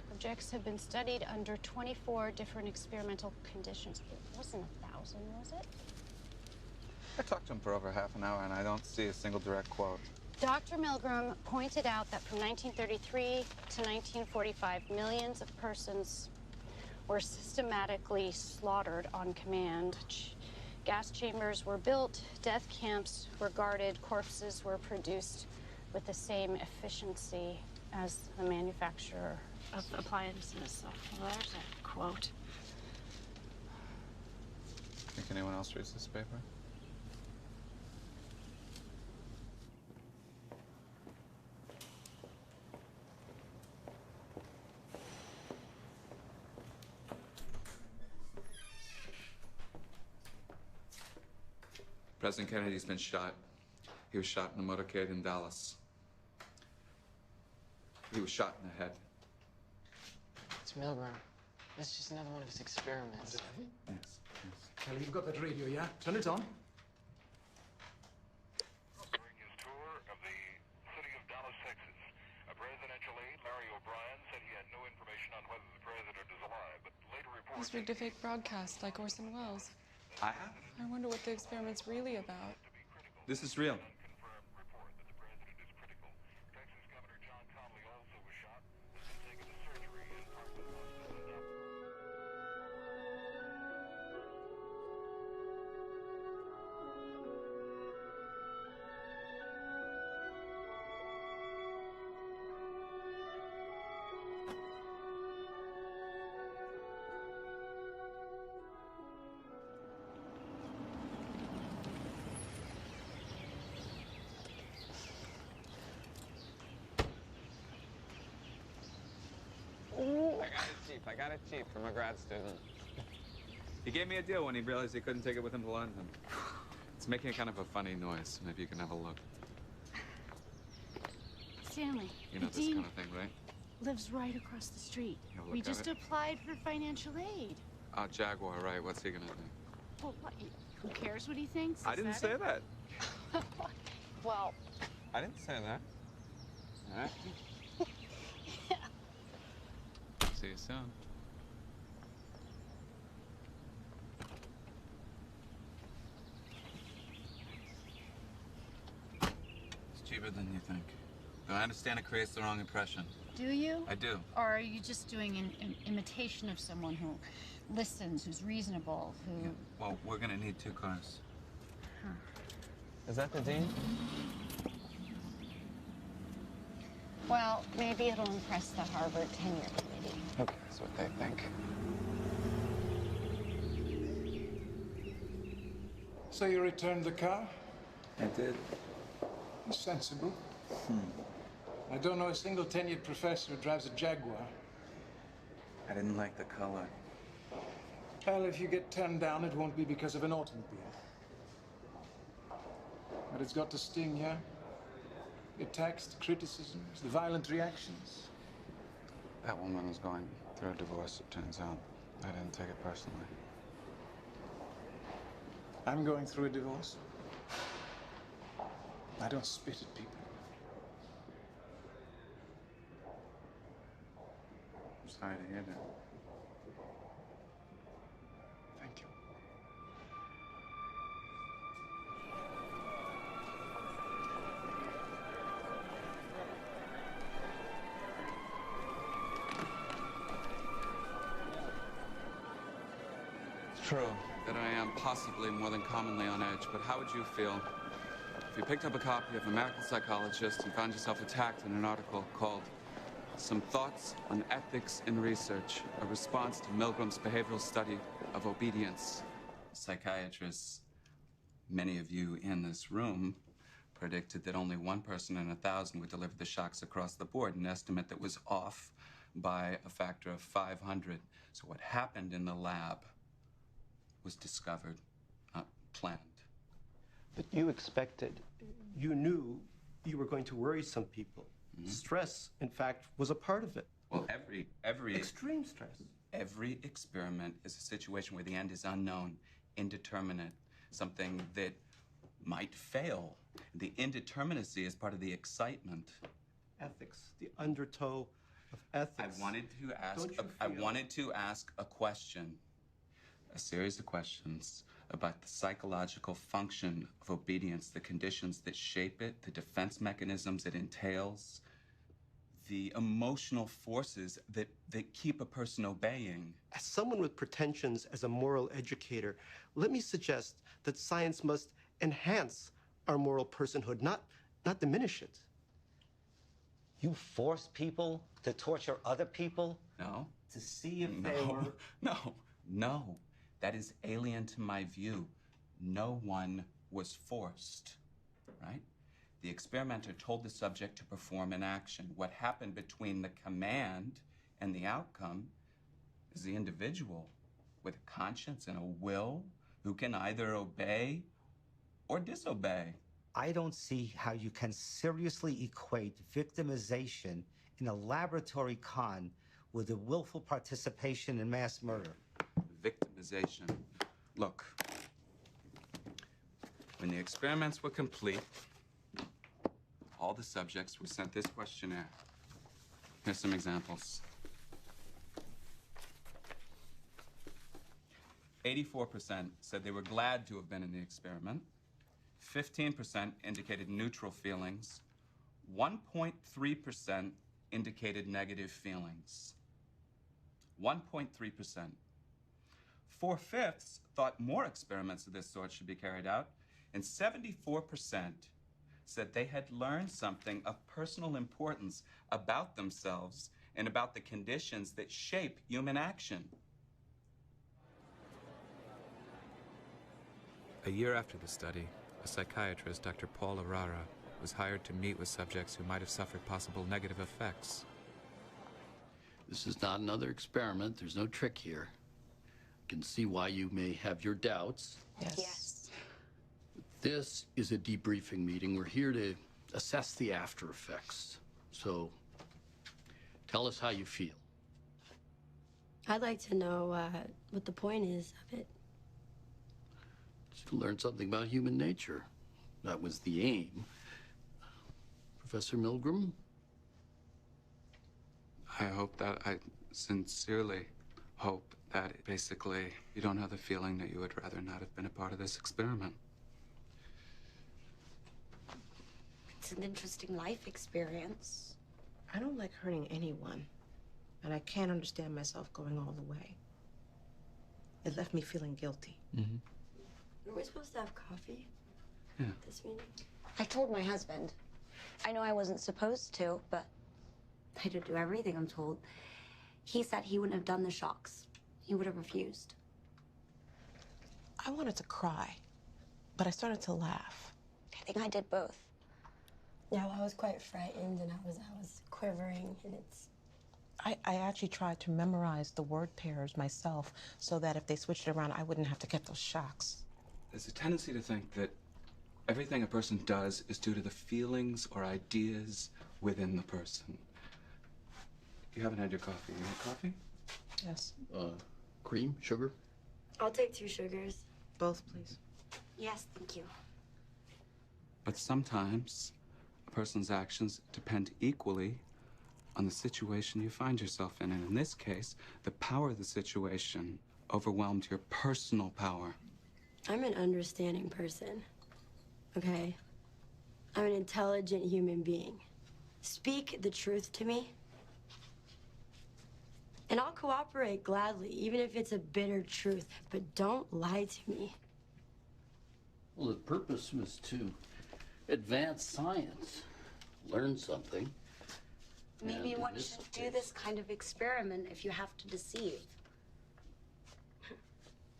Subjects have been studied under 24 different experimental conditions. It wasn't 1,000, was it? I talked to him for over half an hour, and I don't see a single direct quote. Dr. Milgram pointed out that from 1933 to 1945, millions of persons were systematically slaughtered on command. Gas chambers were built, death camps were guarded, corpses were produced with the same efficiency as the manufacturer of appliances. So well, there's a quote. Think anyone else reads this paper? President Kennedy's been shot. He was shot in a motorcade in Dallas. He was shot in the head. It's Milgram. This is just another one of his experiments. Yes. Kelly, you've got that radio, yeah? Turn it on. During his tour of the city of Dallas, Texas, a presidential aide, Larry O'Brien, said he had no information on whether the president is alive, but later reported... He's rigged a fake broadcast like Orson Welles. I have? I wonder what the experiment's really about. This is real. I got it cheap from a grad student. He gave me a deal when he realized he couldn't take it with him to London. It's making kind of a funny noise. Maybe you can have a look. Stanley, You know the this dean kind of thing, right? lives right across the street. You wanna We look at just it? applied for financial aid. Jaguar, right. What's he gonna do? Well, what, who cares what he thinks? I Is didn't that say it? that. Well, I didn't say that. All right. See you soon. It's cheaper than you think. Though I understand it creates the wrong impression. do you? I do. Or are you just doing an imitation of someone who listens, who's reasonable, who... Well, we're gonna need 2 cars. Huh. Is that the dean? Well, maybe it'll impress the Harvard tenure committee. Okay, that's what they think. So you returned the car? I did. Sensible. I don't know a single tenured professor who drives a Jaguar. I didn't like the color. Well, if you get turned down, it won't be because of an automobile. But it's got to sting, yeah? The attacks, the criticisms, the violent reactions. That woman was going through a divorce, it turns out. I didn't take it personally. I'm going through a divorce. I don't spit at people. I'm sorry to hear that. Thank you. It's true that I am possibly more than commonly on edge, but how would you feel if you picked up a copy of American Psychologist and found yourself attacked in an article called Some Thoughts on Ethics in Research, a response to Milgram's behavioral study of obedience? Psychiatrists, many of you in this room, predicted that only 1 person in 1,000 would deliver the shocks across the board, an estimate that was off by a factor of 500. So what happened in the lab was discovered, not planned. But you expected, you knew you were going to worry some people. Stress, in fact, was a part of it. Well, every extreme stress. Every experiment is a situation where the end is unknown, indeterminate, something that might fail. The indeterminacy is part of the excitement. Ethics, the undertow of ethics. I wanted to ask a question, a series of questions about the psychological function of obedience, the conditions that shape it, the defense mechanisms it entails, the emotional forces that keep a person obeying. As someone with pretensions as a moral educator, let me suggest that science must enhance our moral personhood, not diminish it. You force people to torture other people? No. To see if they were... No. That is alien to my view. No one was forced, right? The experimenter told the subject to perform an action. What happened between the command and the outcome is the individual with a conscience and a will who can either obey or disobey. I don't see how you can seriously equate victimization in a laboratory con with a willful participation in mass murder. Victimization. Look, when the experiments were complete, all the subjects were sent this questionnaire. Here's some examples. 84% said they were glad to have been in the experiment. 15% indicated neutral feelings. 1.3% indicated negative feelings. 1.3%. 4/5 thought more experiments of this sort should be carried out, and 74% said they had learned something of personal importance about themselves and about the conditions that shape human action. A year after the study, a psychiatrist, Dr. Paul Arara, was hired to meet with subjects who might have suffered possible negative effects. This is not another experiment. There's no trick here. I can see why you may have your doubts. Yes. This is a debriefing meeting. We're here to assess the after effects. So tell us how you feel. I'd like to know what the point is of it. Just to learn something about human nature. That was the aim. Professor Milgram? I sincerely hope that basically you don't have the feeling that you would rather not have been a part of this experiment. It's an interesting life experience. I don't like hurting anyone, and I can't understand myself going all the way. It left me feeling guilty. Were we supposed to have coffee? Yeah. This meeting? I told my husband. I know I wasn't supposed to, but I did do everything I'm told. He said he wouldn't have done the shocks. He would have refused. I wanted to cry, but I started to laugh. I think I did both. Yeah, well, I was quite frightened, and I was quivering, and it's... I actually tried to memorize the word pairs myself so that if they switched it around, I wouldn't have to get those shocks. There's a tendency to think that everything a person does is due to the feelings or ideas within the person. You haven't had your coffee. You need coffee? Yes. Cream, sugar? I'll take 2 sugars. Both, please. Yes, thank you. But sometimes a person's actions depend equally on the situation you find yourself in. And in this case, the power of the situation overwhelmed your personal power. I'm an understanding person, okay? I'm an intelligent human being. Speak the truth to me, and I'll cooperate gladly, even if it's a bitter truth, but don't lie to me. Well, the purpose was to advance science, learn something. Maybe one shouldn't do this kind of experiment if you have to deceive.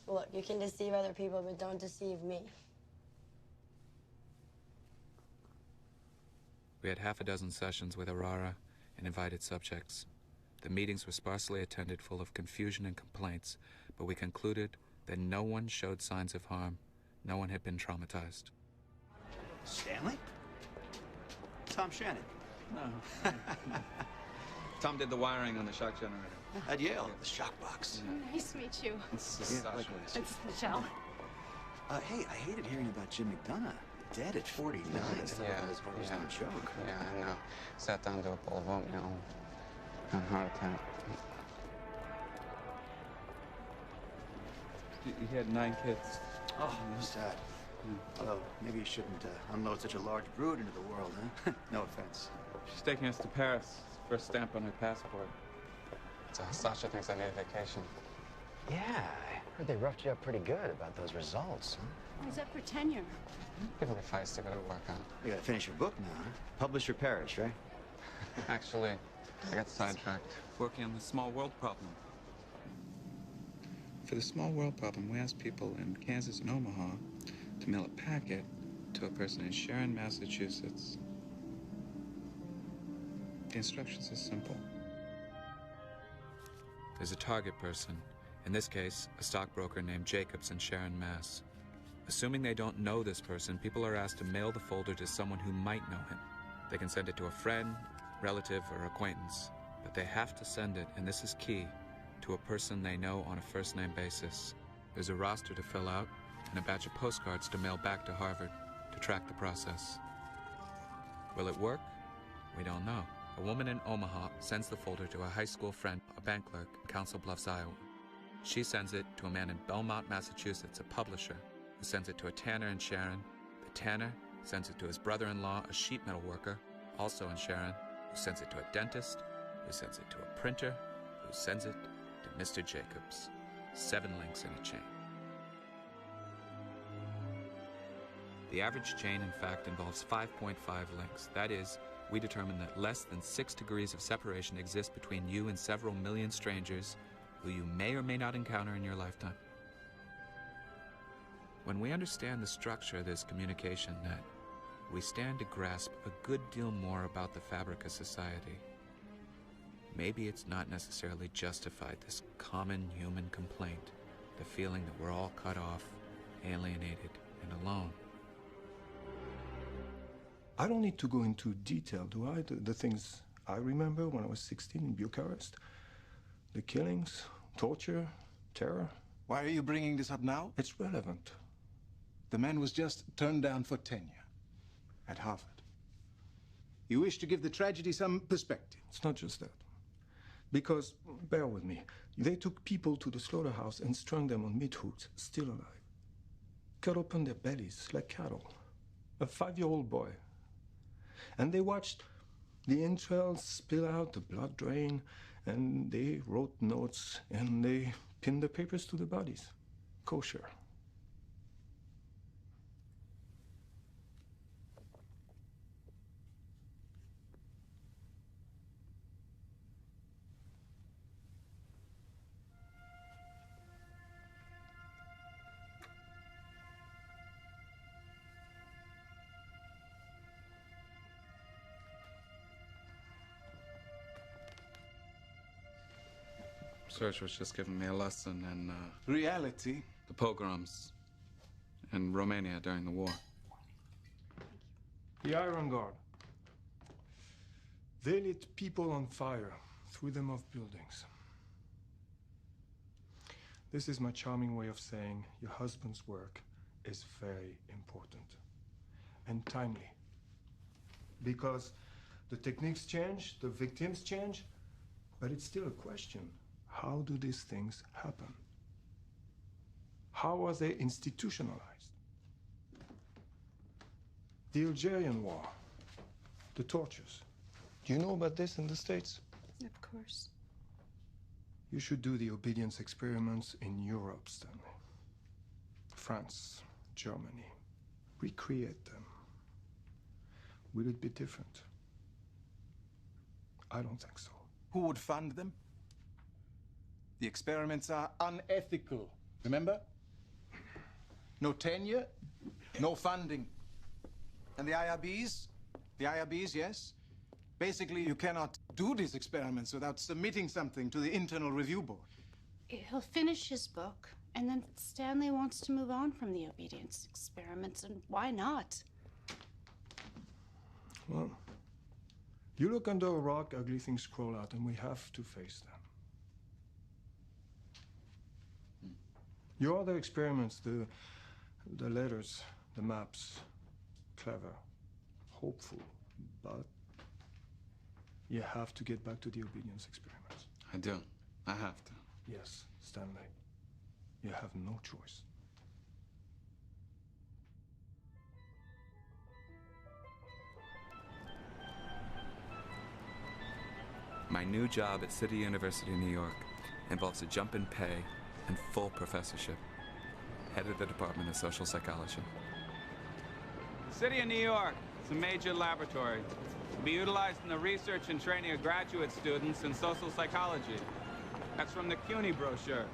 Look, you can deceive other people, but don't deceive me. We had half a dozen sessions with Arara and invited subjects. The meetings were sparsely attended, full of confusion and complaints, but we concluded that no one showed signs of harm. No one had been traumatized. Stanley? Tom Shannon. No. Tom did the wiring on the shock generator. At Yale, the shock box. Nice to meet you. It's Sasha. Likewise. It's Michelle. Hey, I hated hearing about Jim McDonough. Dead at 49. I thought that was no joke. Yeah, I know. Sat down to a bowl of oatmeal. Got a heart attack. He had 9 kids. Oh, sad. Although, maybe you shouldn't unload such a large brood into the world, huh? No offense. She's taking us to Paris. First stamp on her passport. So Sasha thinks I need a vacation. Yeah, I heard they roughed you up pretty good about those results, huh? Who's up for tenure? Give me advice to go to work on. You gotta finish your book now, huh? Publish or perish, right? Actually, I got sidetracked. Working on the small world problem. For the small world problem, we asked people in Kansas and Omaha to mail a packet to a person in Sharon, Massachusetts. The instructions are simple. There's a target person, in this case, a stockbroker named Jacobs in Sharon, Mass. Assuming they don't know this person, people are asked to mail the folder to someone who might know him. They can send it to a friend, relative, or acquaintance, but they have to send it, and this is key, to a person they know on a first-name basis. There's a roster to fill out, and a batch of postcards to mail back to Harvard to track the process. Will it work? We don't know. A woman in Omaha sends the folder to a high school friend, a bank clerk in Council Bluffs, Iowa. She sends it to a man in Belmont, Massachusetts, a publisher, who sends it to a tanner in Sharon. The tanner sends it to his brother-in-law, a sheet metal worker, also in Sharon, who sends it to a dentist, who sends it to a printer, who sends it to Mr. Jacobs. 7 links in a chain. The average chain, in fact, involves 5.5 links. That is, we determine that less than 6 degrees of separation exist between you and several million strangers who you may or may not encounter in your lifetime. When we understand the structure of this communication net, we stand to grasp a good deal more about the fabric of society. Maybe it's not necessarily justified, this common human complaint, the feeling that we're all cut off, alienated, and alone. I don't need to go into detail, do I? The things I remember when I was 16 in Bucharest. The killings, torture, terror. Why are you bringing this up now? It's relevant. The man was just turned down for tenure at Harvard. You wish to give the tragedy some perspective. It's not just that. Because, bear with me, they took people to the slaughterhouse and strung them on meat hooks, still alive. Cut open their bellies like cattle. A 5-year-old boy. And they watched the entrails spill out, the blood drain, and they wrote notes, and they pinned the papers to the bodies. Kosher. Serge was just giving me a lesson in reality. The pogroms in Romania during the war. The Iron Guard. They lit people on fire, threw them off buildings. This is my charming way of saying your husband's work is very important and timely. Because the techniques change, the victims change, but it's still a question. How do these things happen? How are they institutionalized? The Algerian War, the tortures. Do you know about this in the States? Of course. You should do the obedience experiments in Europe, Stanley. France, Germany. Recreate them. Will it be different? I don't think so. Who would fund them? The experiments are unethical, remember? No tenure, no funding. And the IRBs? The IRBs, yes? Basically, you cannot do these experiments without submitting something to the Internal Review Board. He'll finish his book, and then Stanley wants to move on from the obedience experiments, and why not? Well, You look under a rock, ugly things crawl out, and we have to face them. Your other experiments, the letters, the maps, clever, hopeful, but you have to get back to the obedience experiments. I do. I have to. Yes, Stanley. You have no choice. My new job at City University of New York involves a jump in pay and full professorship. Head of the Department of Social Psychology. The City of New York is a major laboratory to be utilized in the research and training of graduate students in social psychology. That's from the CUNY brochure.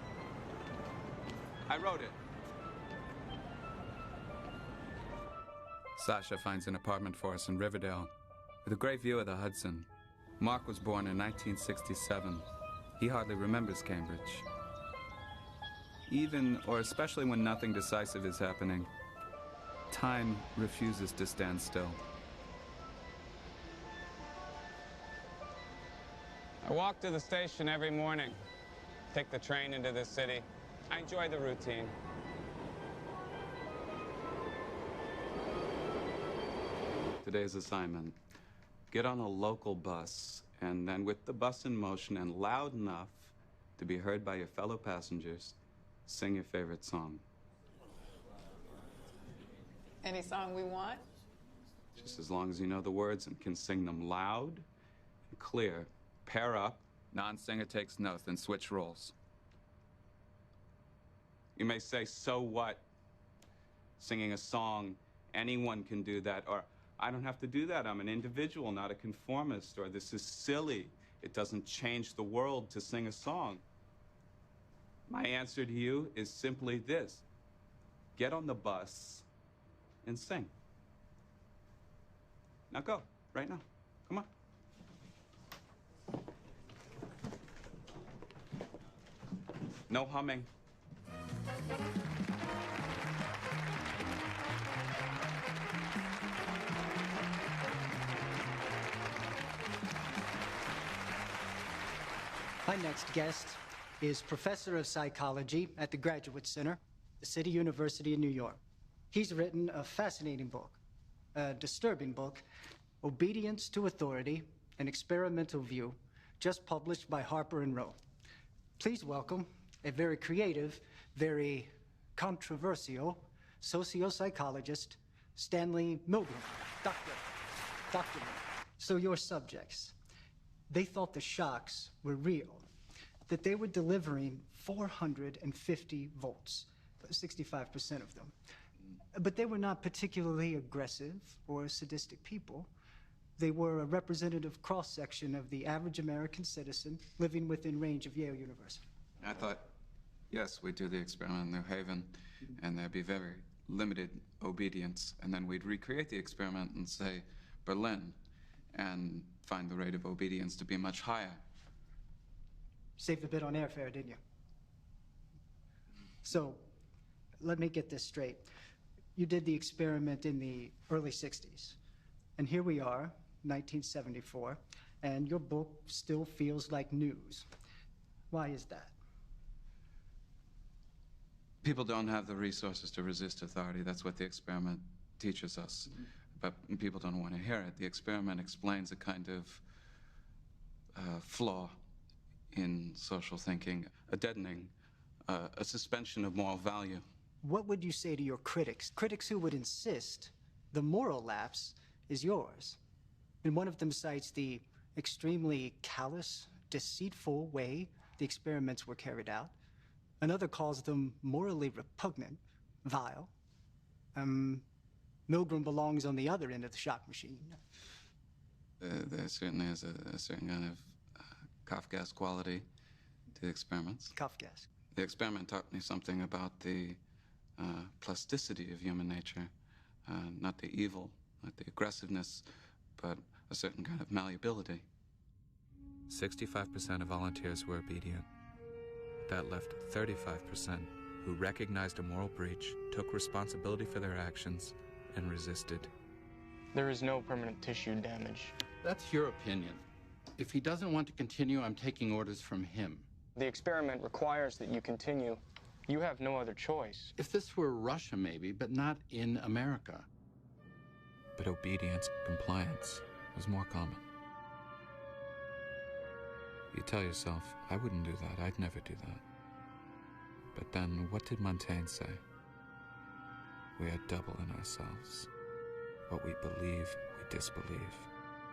I wrote it. Sasha finds an apartment for us in Riverdale with a great view of the Hudson. Mark was born in 1967. He hardly remembers Cambridge. Even, or especially when nothing decisive is happening, time refuses to stand still. I walk to the station every morning, take the train into the city. I enjoy the routine. Today's assignment: get on a local bus, and then with the bus in motion and loud enough to be heard by your fellow passengers, sing your favorite song. Any song we want? Just as long as you know the words and can sing them loud and clear. Pair up. Non-singer takes notes and switch roles. You may say, so what? Singing a song, anyone can do that. Or, I don't have to do that. I'm an individual, not a conformist. Or, this is silly. It doesn't change the world to sing a song. My answer to you is simply this: get on the bus and sing. Now go, right now. Come on. No humming. My next guest is Professor of Psychology at the Graduate Center, the City University of New York. He's written a fascinating book, a disturbing book, Obedience to Authority, an Experimental View, just published by Harper & Row. Please welcome a very creative, very controversial socio-psychologist, Stanley Milgram. Doctor. So your subjects, they thought the shocks were real, that they were delivering 450 volts, 65% of them. But they were not particularly aggressive or sadistic people. They were a representative cross-section of the average American citizen living within range of Yale University. I thought, yes, we'd do the experiment in New Haven, and there'd be very limited obedience, and then we'd recreate the experiment and say Berlin, and find the rate of obedience to be much higher. Saved a bit on airfare, didn't you? So, let me get this straight. You did the experiment in the early 60s, and here we are, 1974, and your book still feels like news. Why is that? People don't have the resources to resist authority. That's what the experiment teaches us. But people don't want to hear it. The experiment explains a kind of flaw in social thinking, a deadening, a suspension of moral value. What would you say to your critics? Critics who would insist the moral lapse is yours. And one of them cites the extremely callous, deceitful way the experiments were carried out. Another calls them morally repugnant, vile. Milgram belongs on the other end of the shock machine. There certainly is a certain kind of Kafkaesque quality to the experiments. Kafkaesque. The experiment taught me something about the plasticity of human nature, not the evil, not the aggressiveness, but a certain kind of malleability. 65% of volunteers were obedient. That left 35% who recognized a moral breach, took responsibility for their actions, and resisted. There is no permanent tissue damage. That's your opinion. If he doesn't want to continue, I'm taking orders from him. The experiment requires that you continue. You have no other choice. If this were Russia, maybe, but not in America. But obedience, compliance, was more common. You tell yourself, I wouldn't do that, I'd never do that. But then, what did Montaigne say? We are double in ourselves. What we believe, we disbelieve,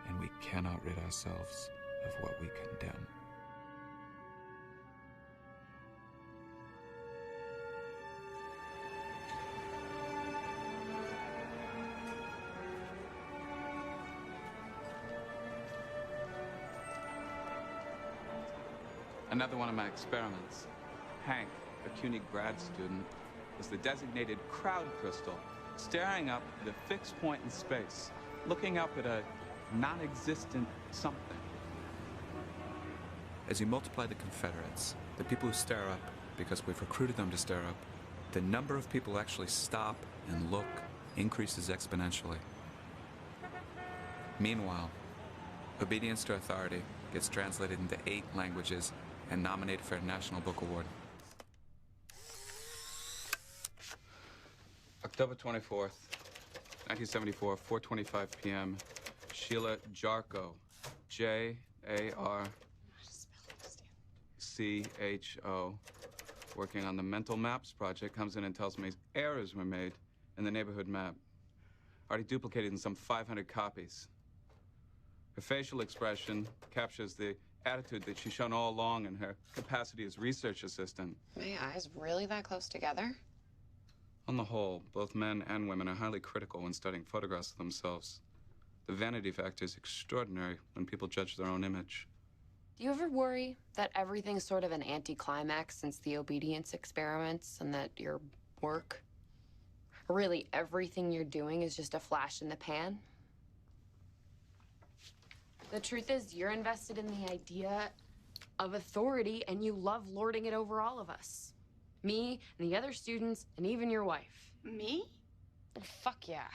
and we cannot rid ourselves of what we condemn. Another one of my experiments. Hank, a CUNY grad student, was the designated crowd crystal, staring up at a fixed point in space, looking up at a non-existent something. As you multiply the Confederates, the people who stare up, because we've recruited them to stare up, the number of people who actually stop and look increases exponentially. Meanwhile, Obedience to Authority gets translated into 8 languages and nominated for a National Book Award. October 24th, 1974, 4:25 p.m. Sheila Jarcho, Jarcho, working on the Mental Maps project, comes in and tells me errors were made in the neighborhood map, already duplicated in some 500 copies. Her facial expression captures the attitude that she's shown all along in her capacity as research assistant. My eyes really that close together? On the whole, both men and women are highly critical when studying photographs of themselves. The vanity factor is extraordinary when people judge their own image. Do you ever worry that everything's sort of an anticlimax since the obedience experiments and that your work, really everything you're doing is just a flash in the pan? The truth is, you're invested in the idea of authority and you love lording it over all of us. Me and the other students and even your wife. Me? Fuck yeah.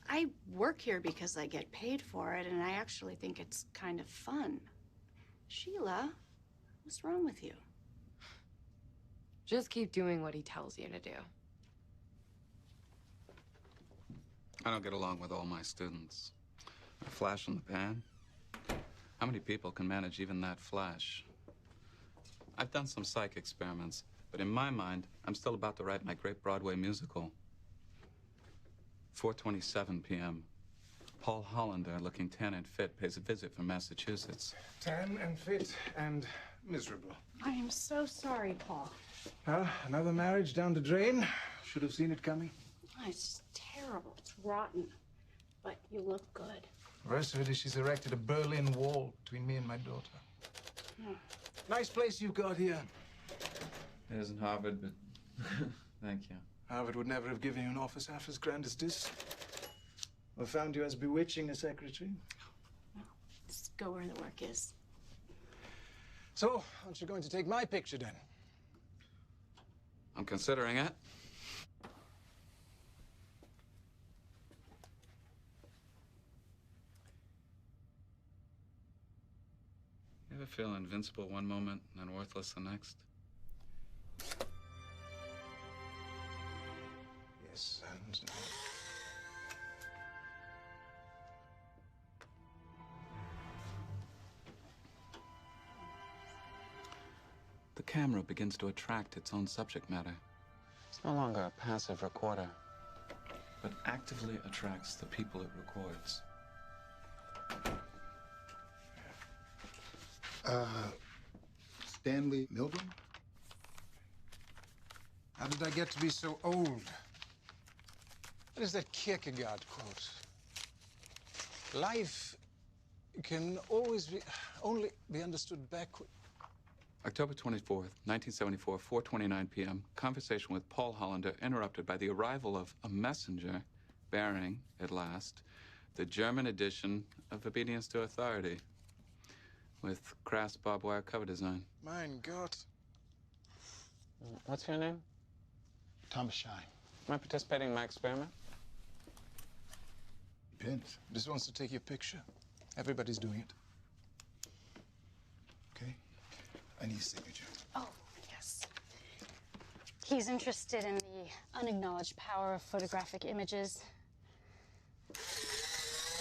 I work here because I get paid for it, and I actually think it's kind of fun. Sheila, what's wrong with you? Just keep doing what he tells you to do. I don't get along with all my students. A flash in the pan? How many people can manage even that flash? I've done some psych experiments, but in my mind, I'm still about to write my great Broadway musical. 4:27 p.m. Paul Hollander, looking tan and fit, pays a visit from Massachusetts. Tan and fit and miserable. I am so sorry, Paul. Well, another marriage down the drain. Should have seen it coming. Oh, it's just terrible. It's rotten. But you look good. The rest of it is she's erected a Berlin Wall between me and my daughter. Nice place you've got here. It isn't Harvard, but thank you. Harvard would never have given you an office half as grand as this. Or found you as bewitching a secretary. Let's go where the work is. So, aren't you going to take my picture then? I'm considering it. You ever feel invincible one moment and then worthless the next? Yes, and no. The camera begins to attract its own subject matter. It's no longer a passive recorder, but actively attracts the people it records. Stanley Milgram? How did I get to be so old? What is that Kierkegaard quote? Life can always be, only be understood backward. October 24th, 1974, 4:29 p.m. Conversation with Paul Hollander interrupted by the arrival of a messenger bearing, at last, the German edition of Obedience to Authority with crass barbed wire cover design. Mein Gott. What's your name? Thomas Shine. Am I participating in my experiment? Depends. Just wants to take your picture. Everybody's doing it. Okay? I need a signature. Oh, yes. He's interested in the unacknowledged power of photographic images.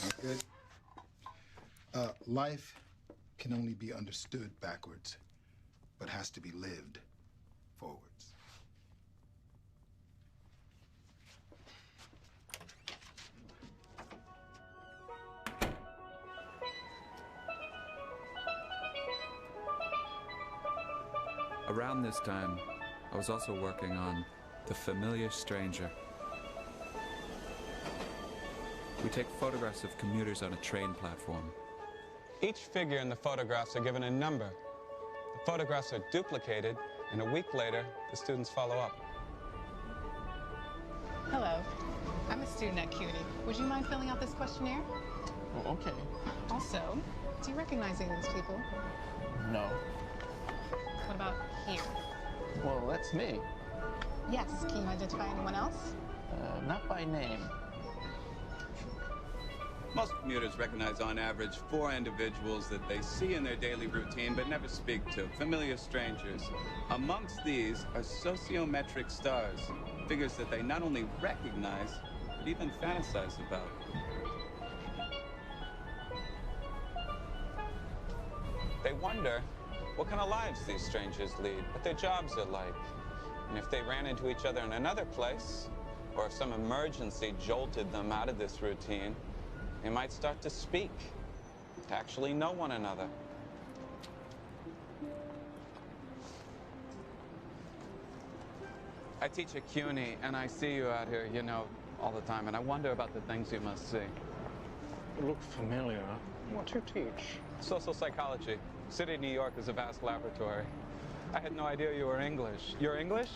Not good. Life can only be understood backwards, but has to be lived forwards. Around this time, I was also working on The Familiar Stranger. We take photographs of commuters on a train platform. Each figure in the photographs are given a number. The photographs are duplicated, and a week later, the students follow up. Hello. I'm a student at CUNY. Would you mind filling out this questionnaire? Oh, okay. Also, do you recognize any of these people? No. What about here? Well, that's me. Yes. Can you identify anyone else? Not by name. Most commuters recognize on average 4 individuals that they see in their daily routine but never speak to, familiar strangers. Amongst these are sociometric stars, figures that they not only recognize, but even fantasize about. They wonder what kind of lives these strangers lead, what their jobs are like, and if they ran into each other in another place, or if some emergency jolted them out of this routine, they might start to speak, to actually know one another. I teach at CUNY, and I see you out here, you know, all the time, and I wonder about the things you must see. You look familiar. What do you teach? Social psychology. City of New York is a vast laboratory. I had no idea you were English. You're English?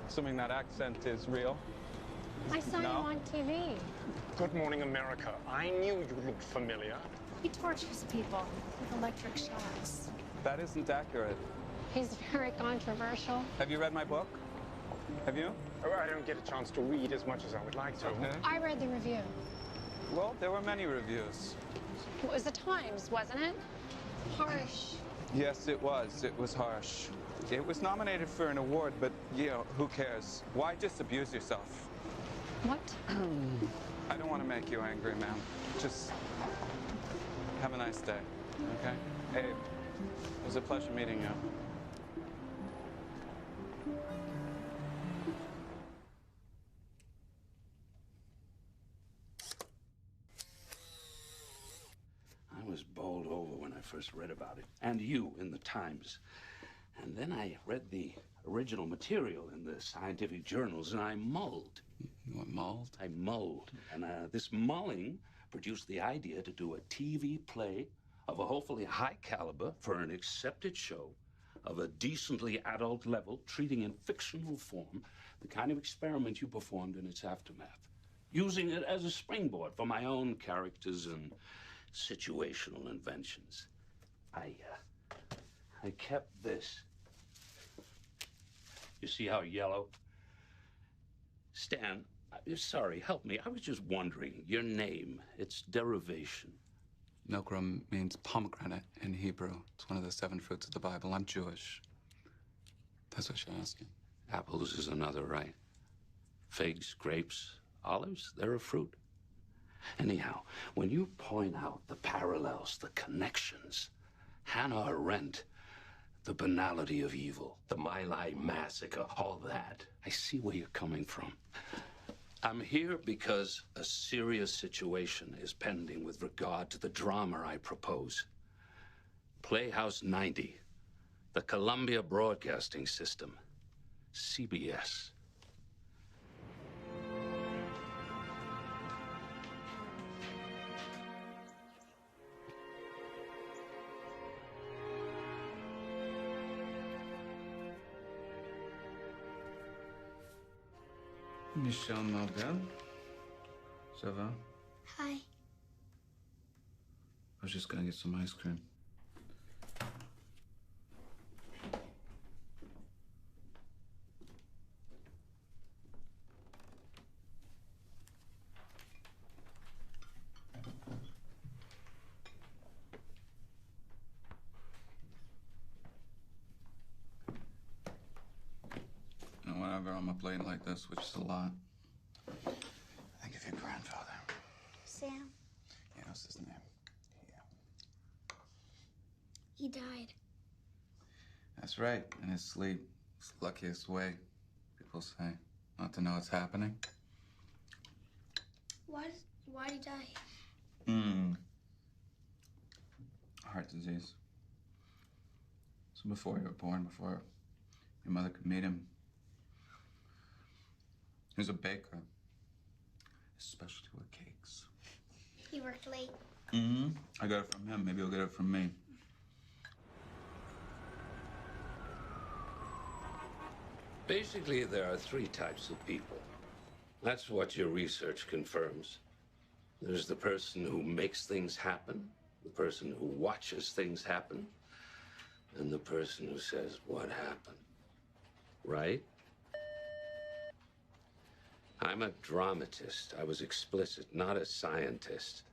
Assuming that accent is real. I saw you on TV. Good Morning America. I knew you looked familiar. He tortures people with electric shocks. That isn't accurate. He's very controversial. Have you read my book? Have you? Oh, I don't get a chance to read as much as I would like to. Okay. I read the review. Well, there were many reviews. It was the Times, wasn't it? Harsh. Yes, it was. It was harsh. It was nominated for an award, but, you know, who cares? Why disabuse yourself? What? I don't want to make you angry, ma'am. Just have a nice day, okay? Hey, it was a pleasure meeting you. I was bowled over when I first read about it, and you in the Times. And then I read the original material in the scientific journals, and I mulled. What, mulled? I mulled. And this mulling produced the idea to do a TV play of a hopefully high caliber for an accepted show of a decently adult level, treating in fictional form the kind of experiment you performed in its aftermath, using it as a springboard for my own characters and situational inventions. I kept this. You see how yellow? Stan, sorry, help me. I was just wondering, your name, its derivation. Milgram means pomegranate in Hebrew. It's one of the 7 fruits of the Bible. I'm Jewish. That's what you're asking. Apples is another, right? Figs, grapes, olives, they're a fruit. Anyhow, when you point out the parallels, the connections, Hannah Arendt, the banality of evil, the My Lai massacre, all that, I see where you're coming from. I'm here because a serious situation is pending with regard to the drama I propose. Playhouse 90, the Columbia Broadcasting System, CBS. Michel Malbel. Ça va? Hi. I was just gonna get some ice cream. ever on my plate like this, which is a lot. Think of your grandfather. Sam, Yeah, what's his name? he died. That's right, in his sleep. It's the luckiest way, people say, not to know it's happening. Why'd he die? Heart disease. So before you were born, before your mother could meet him, he was a baker. His specialty were cakes. He worked late. I got it from him. Maybe you'll get it from me. Basically, there are three types of people. That's what your research confirms. There's the person who makes things happen, the person who watches things happen, and the person who says, what happened? Right? I'm a dramatist. I was explicit, not a scientist.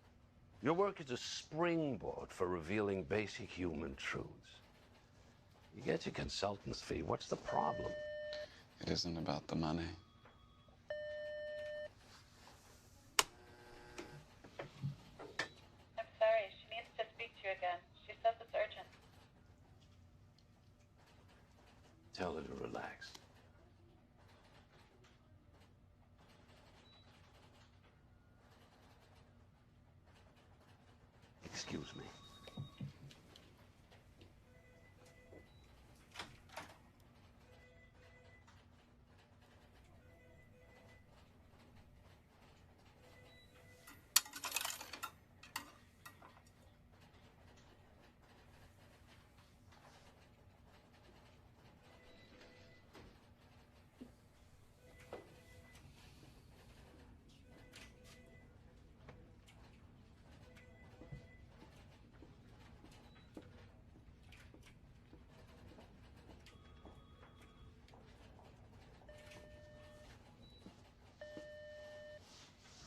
Your work is a springboard for revealing basic human truths. You get your consultant's fee. What's the problem? It isn't about the money. I'm sorry, she needs to speak to you again. She says it's urgent. Tell her to relax. Excuse me.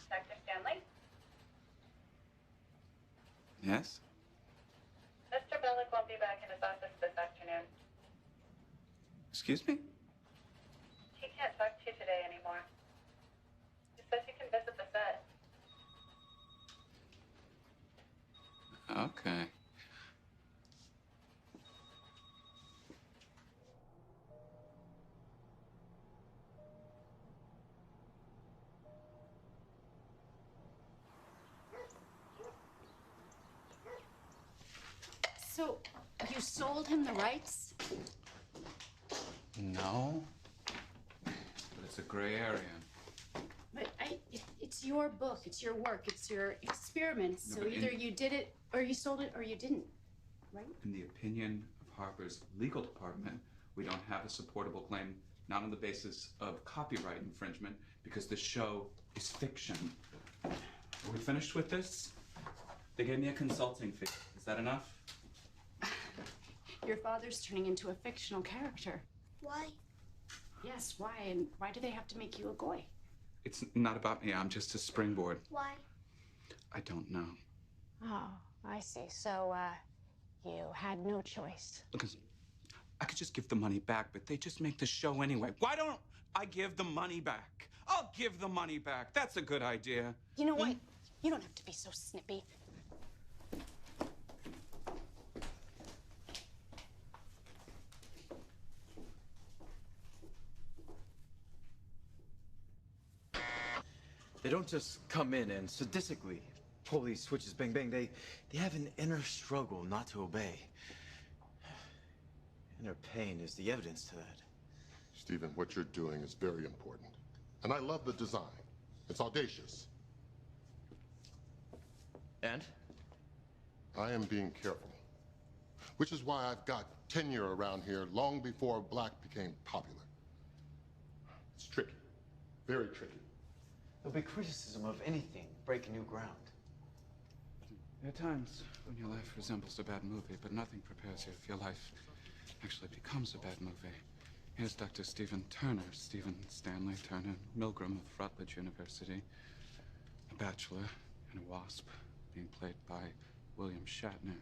Dr. Stanley? Yes? Mr. Bellick won't be back in his office this afternoon. Excuse me? He can't talk to you today anymore. He says you can visit the set. Okay. So, you sold him the rights? No. But it's a gray area. But it's your book, it's your work, it's your experiments. No, So but either in- you did it, or you sold it, or you didn't, right? In the opinion of Harper's legal department, we don't have a supportable claim, not on the basis of copyright infringement, because the show is fiction. Are we finished with this? They gave me a consulting fee. Is that enough? Your father's turning into a fictional character. Why? Yes, why? And why do they have to make you a goy? It's not about me. I'm just a springboard. Why? I don't know. Oh, I see. So, you had no choice. Look, I could just give the money back, but they just make the show anyway. Why don't I give the money back? I'll give the money back. That's a good idea. You know what? You don't have to be so snippy. They don't just come in and sadistically pull these switches, bang, bang. They have an inner struggle not to obey. Inner pain is the evidence to that. Stephen, what you're doing is very important. And I love the design. It's audacious. And? I am being careful. Which is why I've got tenure around here long before black became popular. It's tricky. Very tricky. There'll be criticism of anything breaking new ground. There are times when your life resembles a bad movie, but nothing prepares you if your life actually becomes a bad movie. Here's Dr. Stephen Turner, Stephen Stanley Turner Milgram of Rutledge University, a bachelor and a wasp, being played by William Shatner.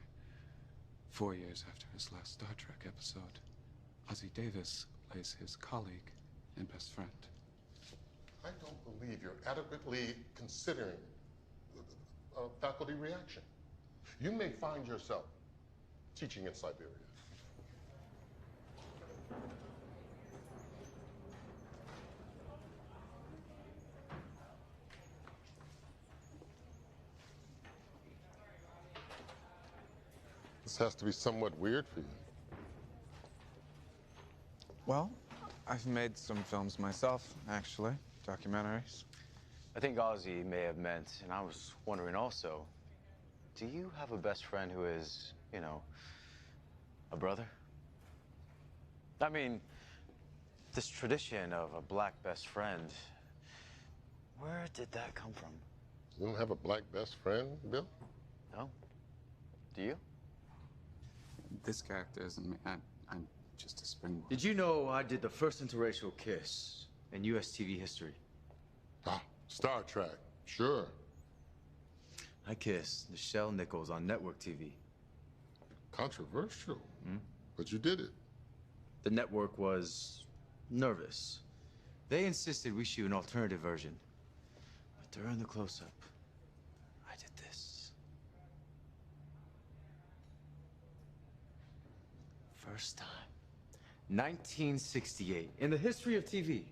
4 years after his last Star Trek episode, Ozzie Davis plays his colleague and best friend. I don't believe you're adequately considering faculty reaction. You may find yourself teaching in Siberia. This has to be somewhat weird for you. Well, I've made some films myself, actually, documentaries. I think Ozzy may have meant, and I was wondering also, do you have a best friend who is, you know, a brother? I mean, this tradition of a black best friend, where did that come from? You don't have a black best friend, Bill? No. Do you? This character isn't me. I'm just a springboard. Did you know I did the first interracial kiss in U.S. TV history? Ah, Star Trek, sure. I kissed Nichelle Nichols on network TV. Controversial, but you did it. The network was nervous. They insisted we shoot an alternative version. But during the close-up, I did this. First time. 1968, in the history of TV.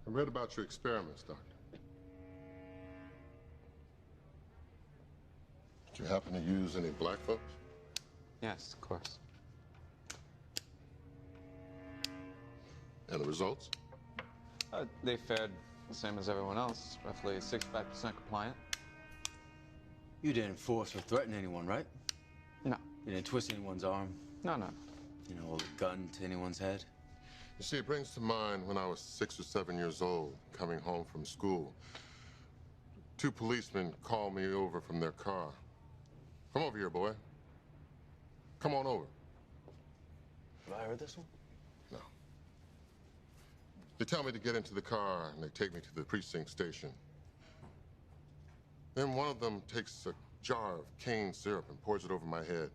I read about your experiments, Doctor. Did you happen to use any black folks? Yes, of course. And the results? They fared the same as everyone else, roughly 65% compliant. You didn't force or threaten anyone, right? No. You didn't twist anyone's arm? No. You know, hold a gun to anyone's head? You see, it brings to mind when I was 6 or 7 years old, coming home from school. 2 policemen called me over from their car. Come over here, boy. Come on over. Have I heard this one? No. They tell me to get into the car, and they take me to the precinct station. Then one of them takes a jar of cane syrup and pours it over my head.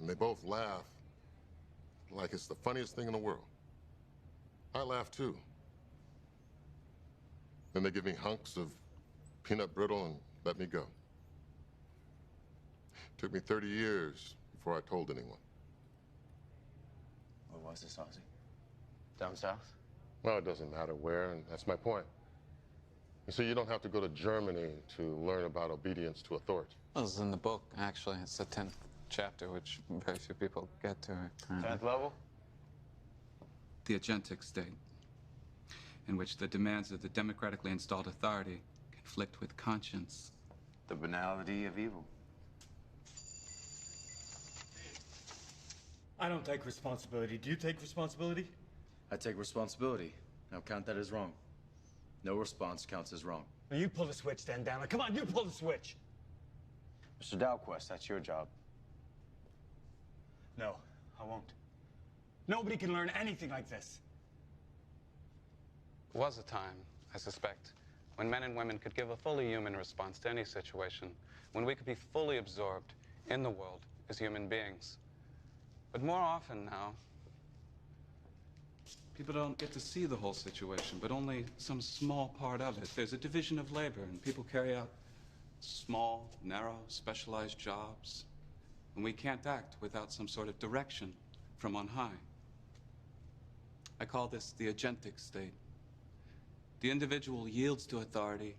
And they both laugh like it's the funniest thing in the world. I laugh too. Then they give me hunks of peanut brittle and let me go. Took me 30 years before I told anyone. Where was this, Ozzy? Down south? Well, it doesn't matter where, and that's my point. You see, you don't have to go to Germany to learn about obedience to authority. Well, it's in the book, actually. It's the 10th chapter, which very few people get to. 10th level? The agentic state, in which the demands of the democratically installed authority conflict with conscience. The banality of evil. I don't take responsibility. Do you take responsibility? I take responsibility. Now count that as wrong. No response counts as wrong. Now you pull the switch then, damn it. Come on, you pull the switch. Mr. Dalquist, that's your job. No, I won't. Nobody can learn anything like this. There was a time, I suspect, when men and women could give a fully human response to any situation, when we could be fully absorbed in the world as human beings. But more often now, people don't get to see the whole situation, but only some small part of it. There's a division of labor, and people carry out small, narrow, specialized jobs. And we can't act without some sort of direction from on high. I call this the agentic state. The individual yields to authority,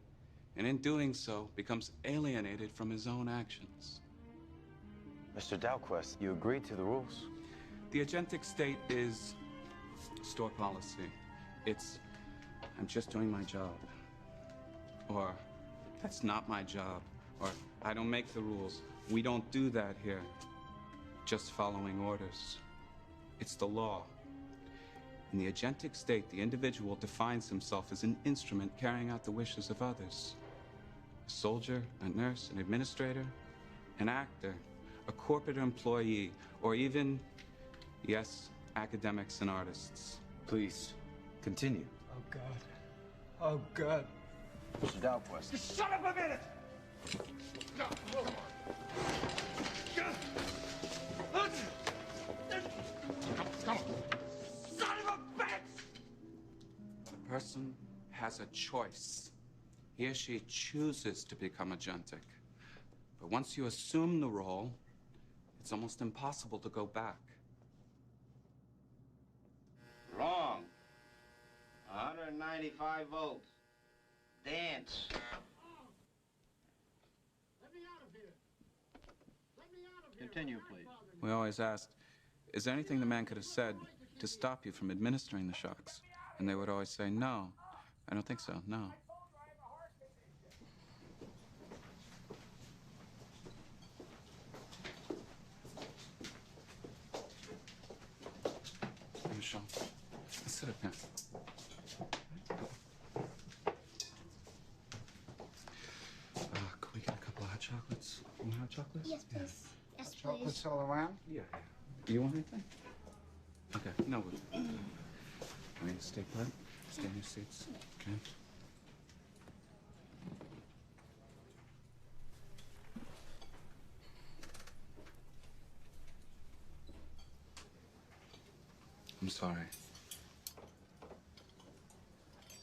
and in doing so, becomes alienated from his own actions. Mr. Dalquist, you agreed to the rules. The agentic state is store policy. It's, I'm just doing my job. Or, that's not my job. Or, I don't make the rules. We don't do that here. Just following orders. It's the law. In the agentic state, the individual defines himself as an instrument carrying out the wishes of others. A soldier, a nurse, an administrator, an actor, a corporate employee, or even, yes, academics and artists. Please, continue. Oh, God. Oh, God. Mr. Dalquist. Just shut up a minute! No, hold on. person has a choice. He or she chooses to become agentic. But once you assume the role, it's almost impossible to go back. Wrong. 195 volts. Dance. Continue, please. We always asked, is there anything the man could have said to stop you from administering the shocks? And they would always say, no, I don't think so, no. Michelle, let's sit up here. Could we get a couple of hot chocolates? You want hot chocolates? Yes, please. Yes, please. Chocolates all around? Yeah. You want anything? Okay, no. I mean, stay put. Stay in your seats. Okay. I'm sorry.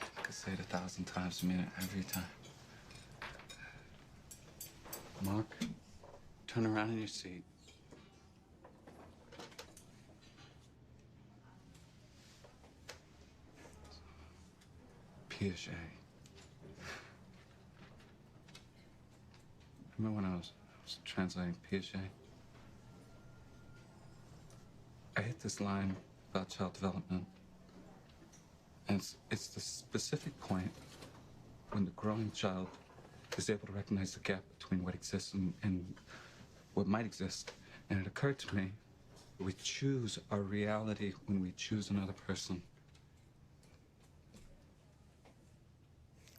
I could say it 1,000 times, I mean it every time. Mark, turn around in your seat. Piaget. Remember when I was translating Piaget? I hit this line about child development. And it's the specific point when the growing child is able to recognize the gap between what exists and what might exist. And it occurred to me, we choose our reality when we choose another person.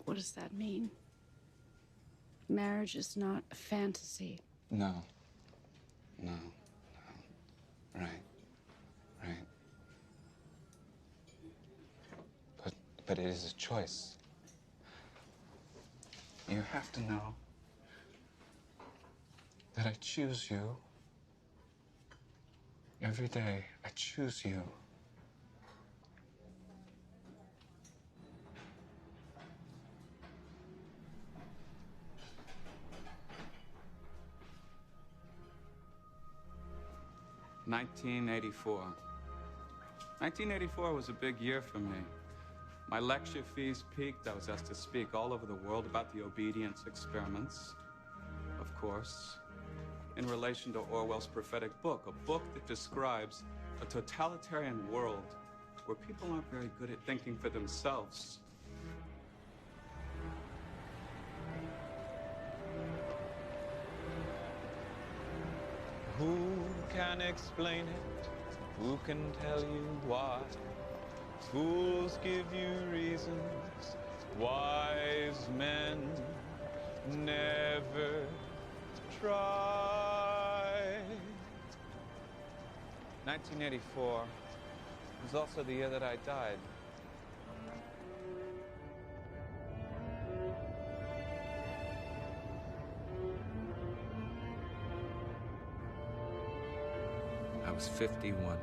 What does that mean? Marriage is not a fantasy. No. Right. But it is a choice. You have to know that I choose you. Every day, I choose you. (1984). 1984 was a big year for me. My lecture fees peaked. I was asked to speak all over the world about the obedience experiments, of course, in relation to Orwell's prophetic book, a book that describes a totalitarian world where people aren't very good at thinking for themselves. Who can explain it? Who can tell you why? Fools give you reasons, wise men never try. 1984 was also the year that I died. I was 51.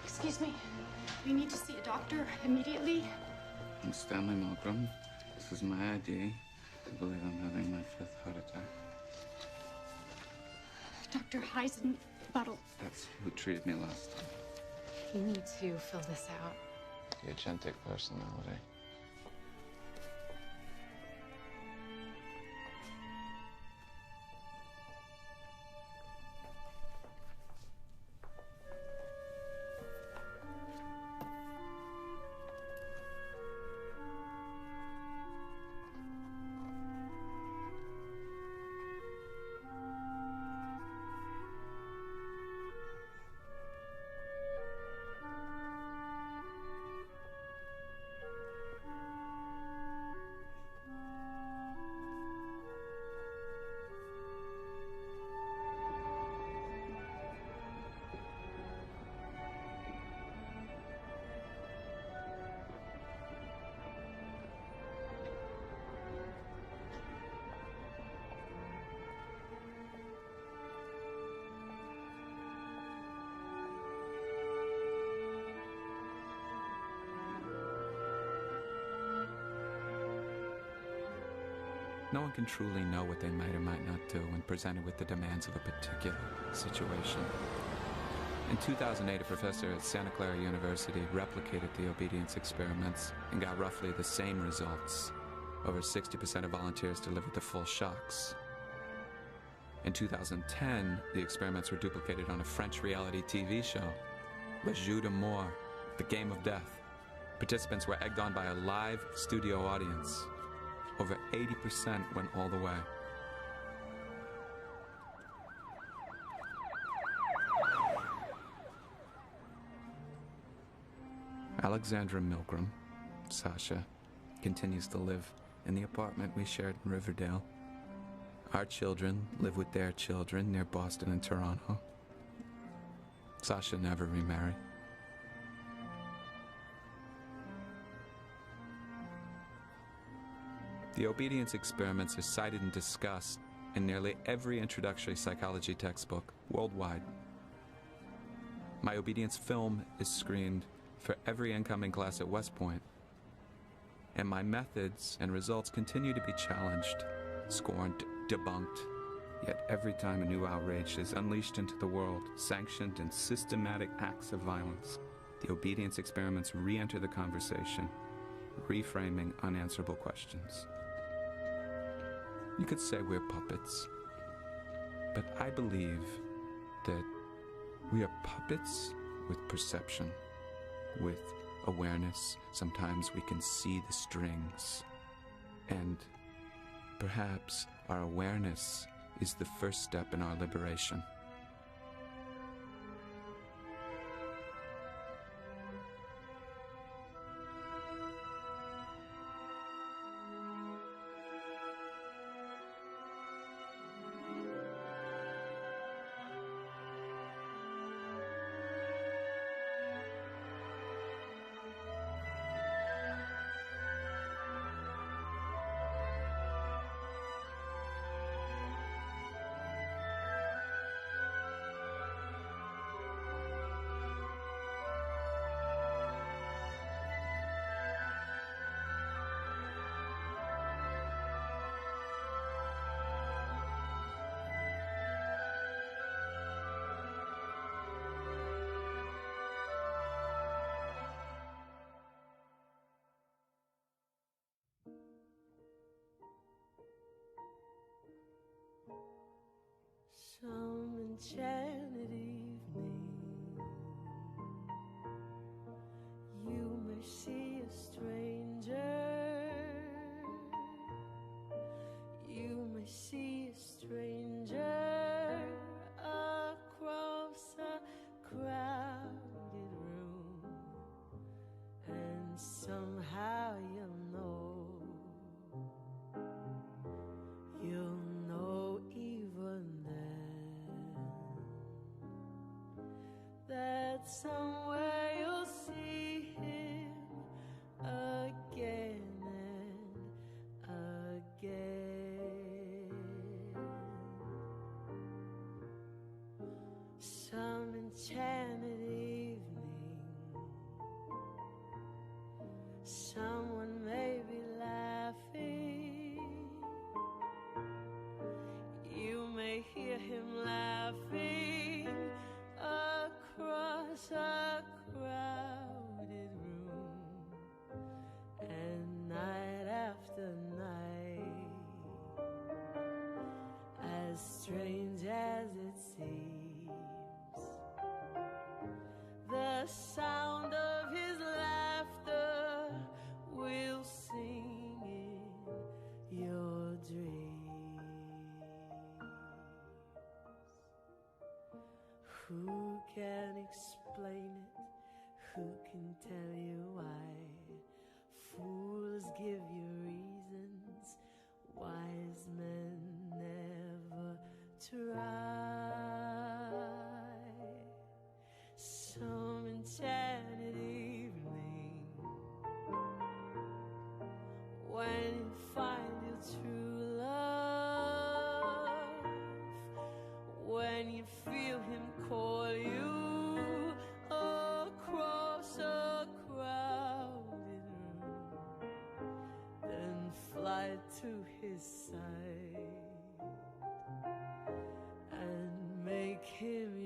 Excuse me. We need to see a doctor immediately. I'm Stanley Milgram. This is my ID. I believe I'm having my 5th heart attack. Dr. Heisenbuttel. That's who treated me last time. You need to fill this out. The agentic personality. No one can truly know what they might or might not do when presented with the demands of a particular situation. In 2008, a professor at Santa Clara University replicated the obedience experiments and got roughly the same results. Over 60% of volunteers delivered the full shocks. In 2010, the experiments were duplicated on a French reality TV show, Le Jeu de Mort, The Game of Death. Participants were egged on by a live studio audience. Over 80% went all the way. Alexandra Milgram, Sasha, continues to live in the apartment we shared in Riverdale. Our children live with their children near Boston and Toronto. Sasha never remarried. The obedience experiments are cited and discussed in nearly every introductory psychology textbook worldwide. My obedience film is screened for every incoming class at West Point, and my methods and results continue to be challenged, scorned, debunked. Yet every time a new outrage is unleashed into the world, sanctioned and systematic acts of violence, the obedience experiments re-enter the conversation, reframing unanswerable questions. You could say we're puppets, but I believe that we are puppets with perception, with awareness. Sometimes we can see the strings, and perhaps our awareness is the first step in our liberation. Some enchanted evening, you may see a stranger. You may see a stranger across a crowded room, and somehow you'll know even that somewhere you'll see him again and again. Some enchanted evening, someone may be laughing. You may hear him laughing across a crowded room, and night after night, as strange as it seems, the sound of his laughter will sing in your dreams. Who can explain it? Who can tell you why? Fools give you reasons, wise men never try. Some enchanted evening, when you find your true love, when you feel him call you across a crowded room, then fly to to his side and make him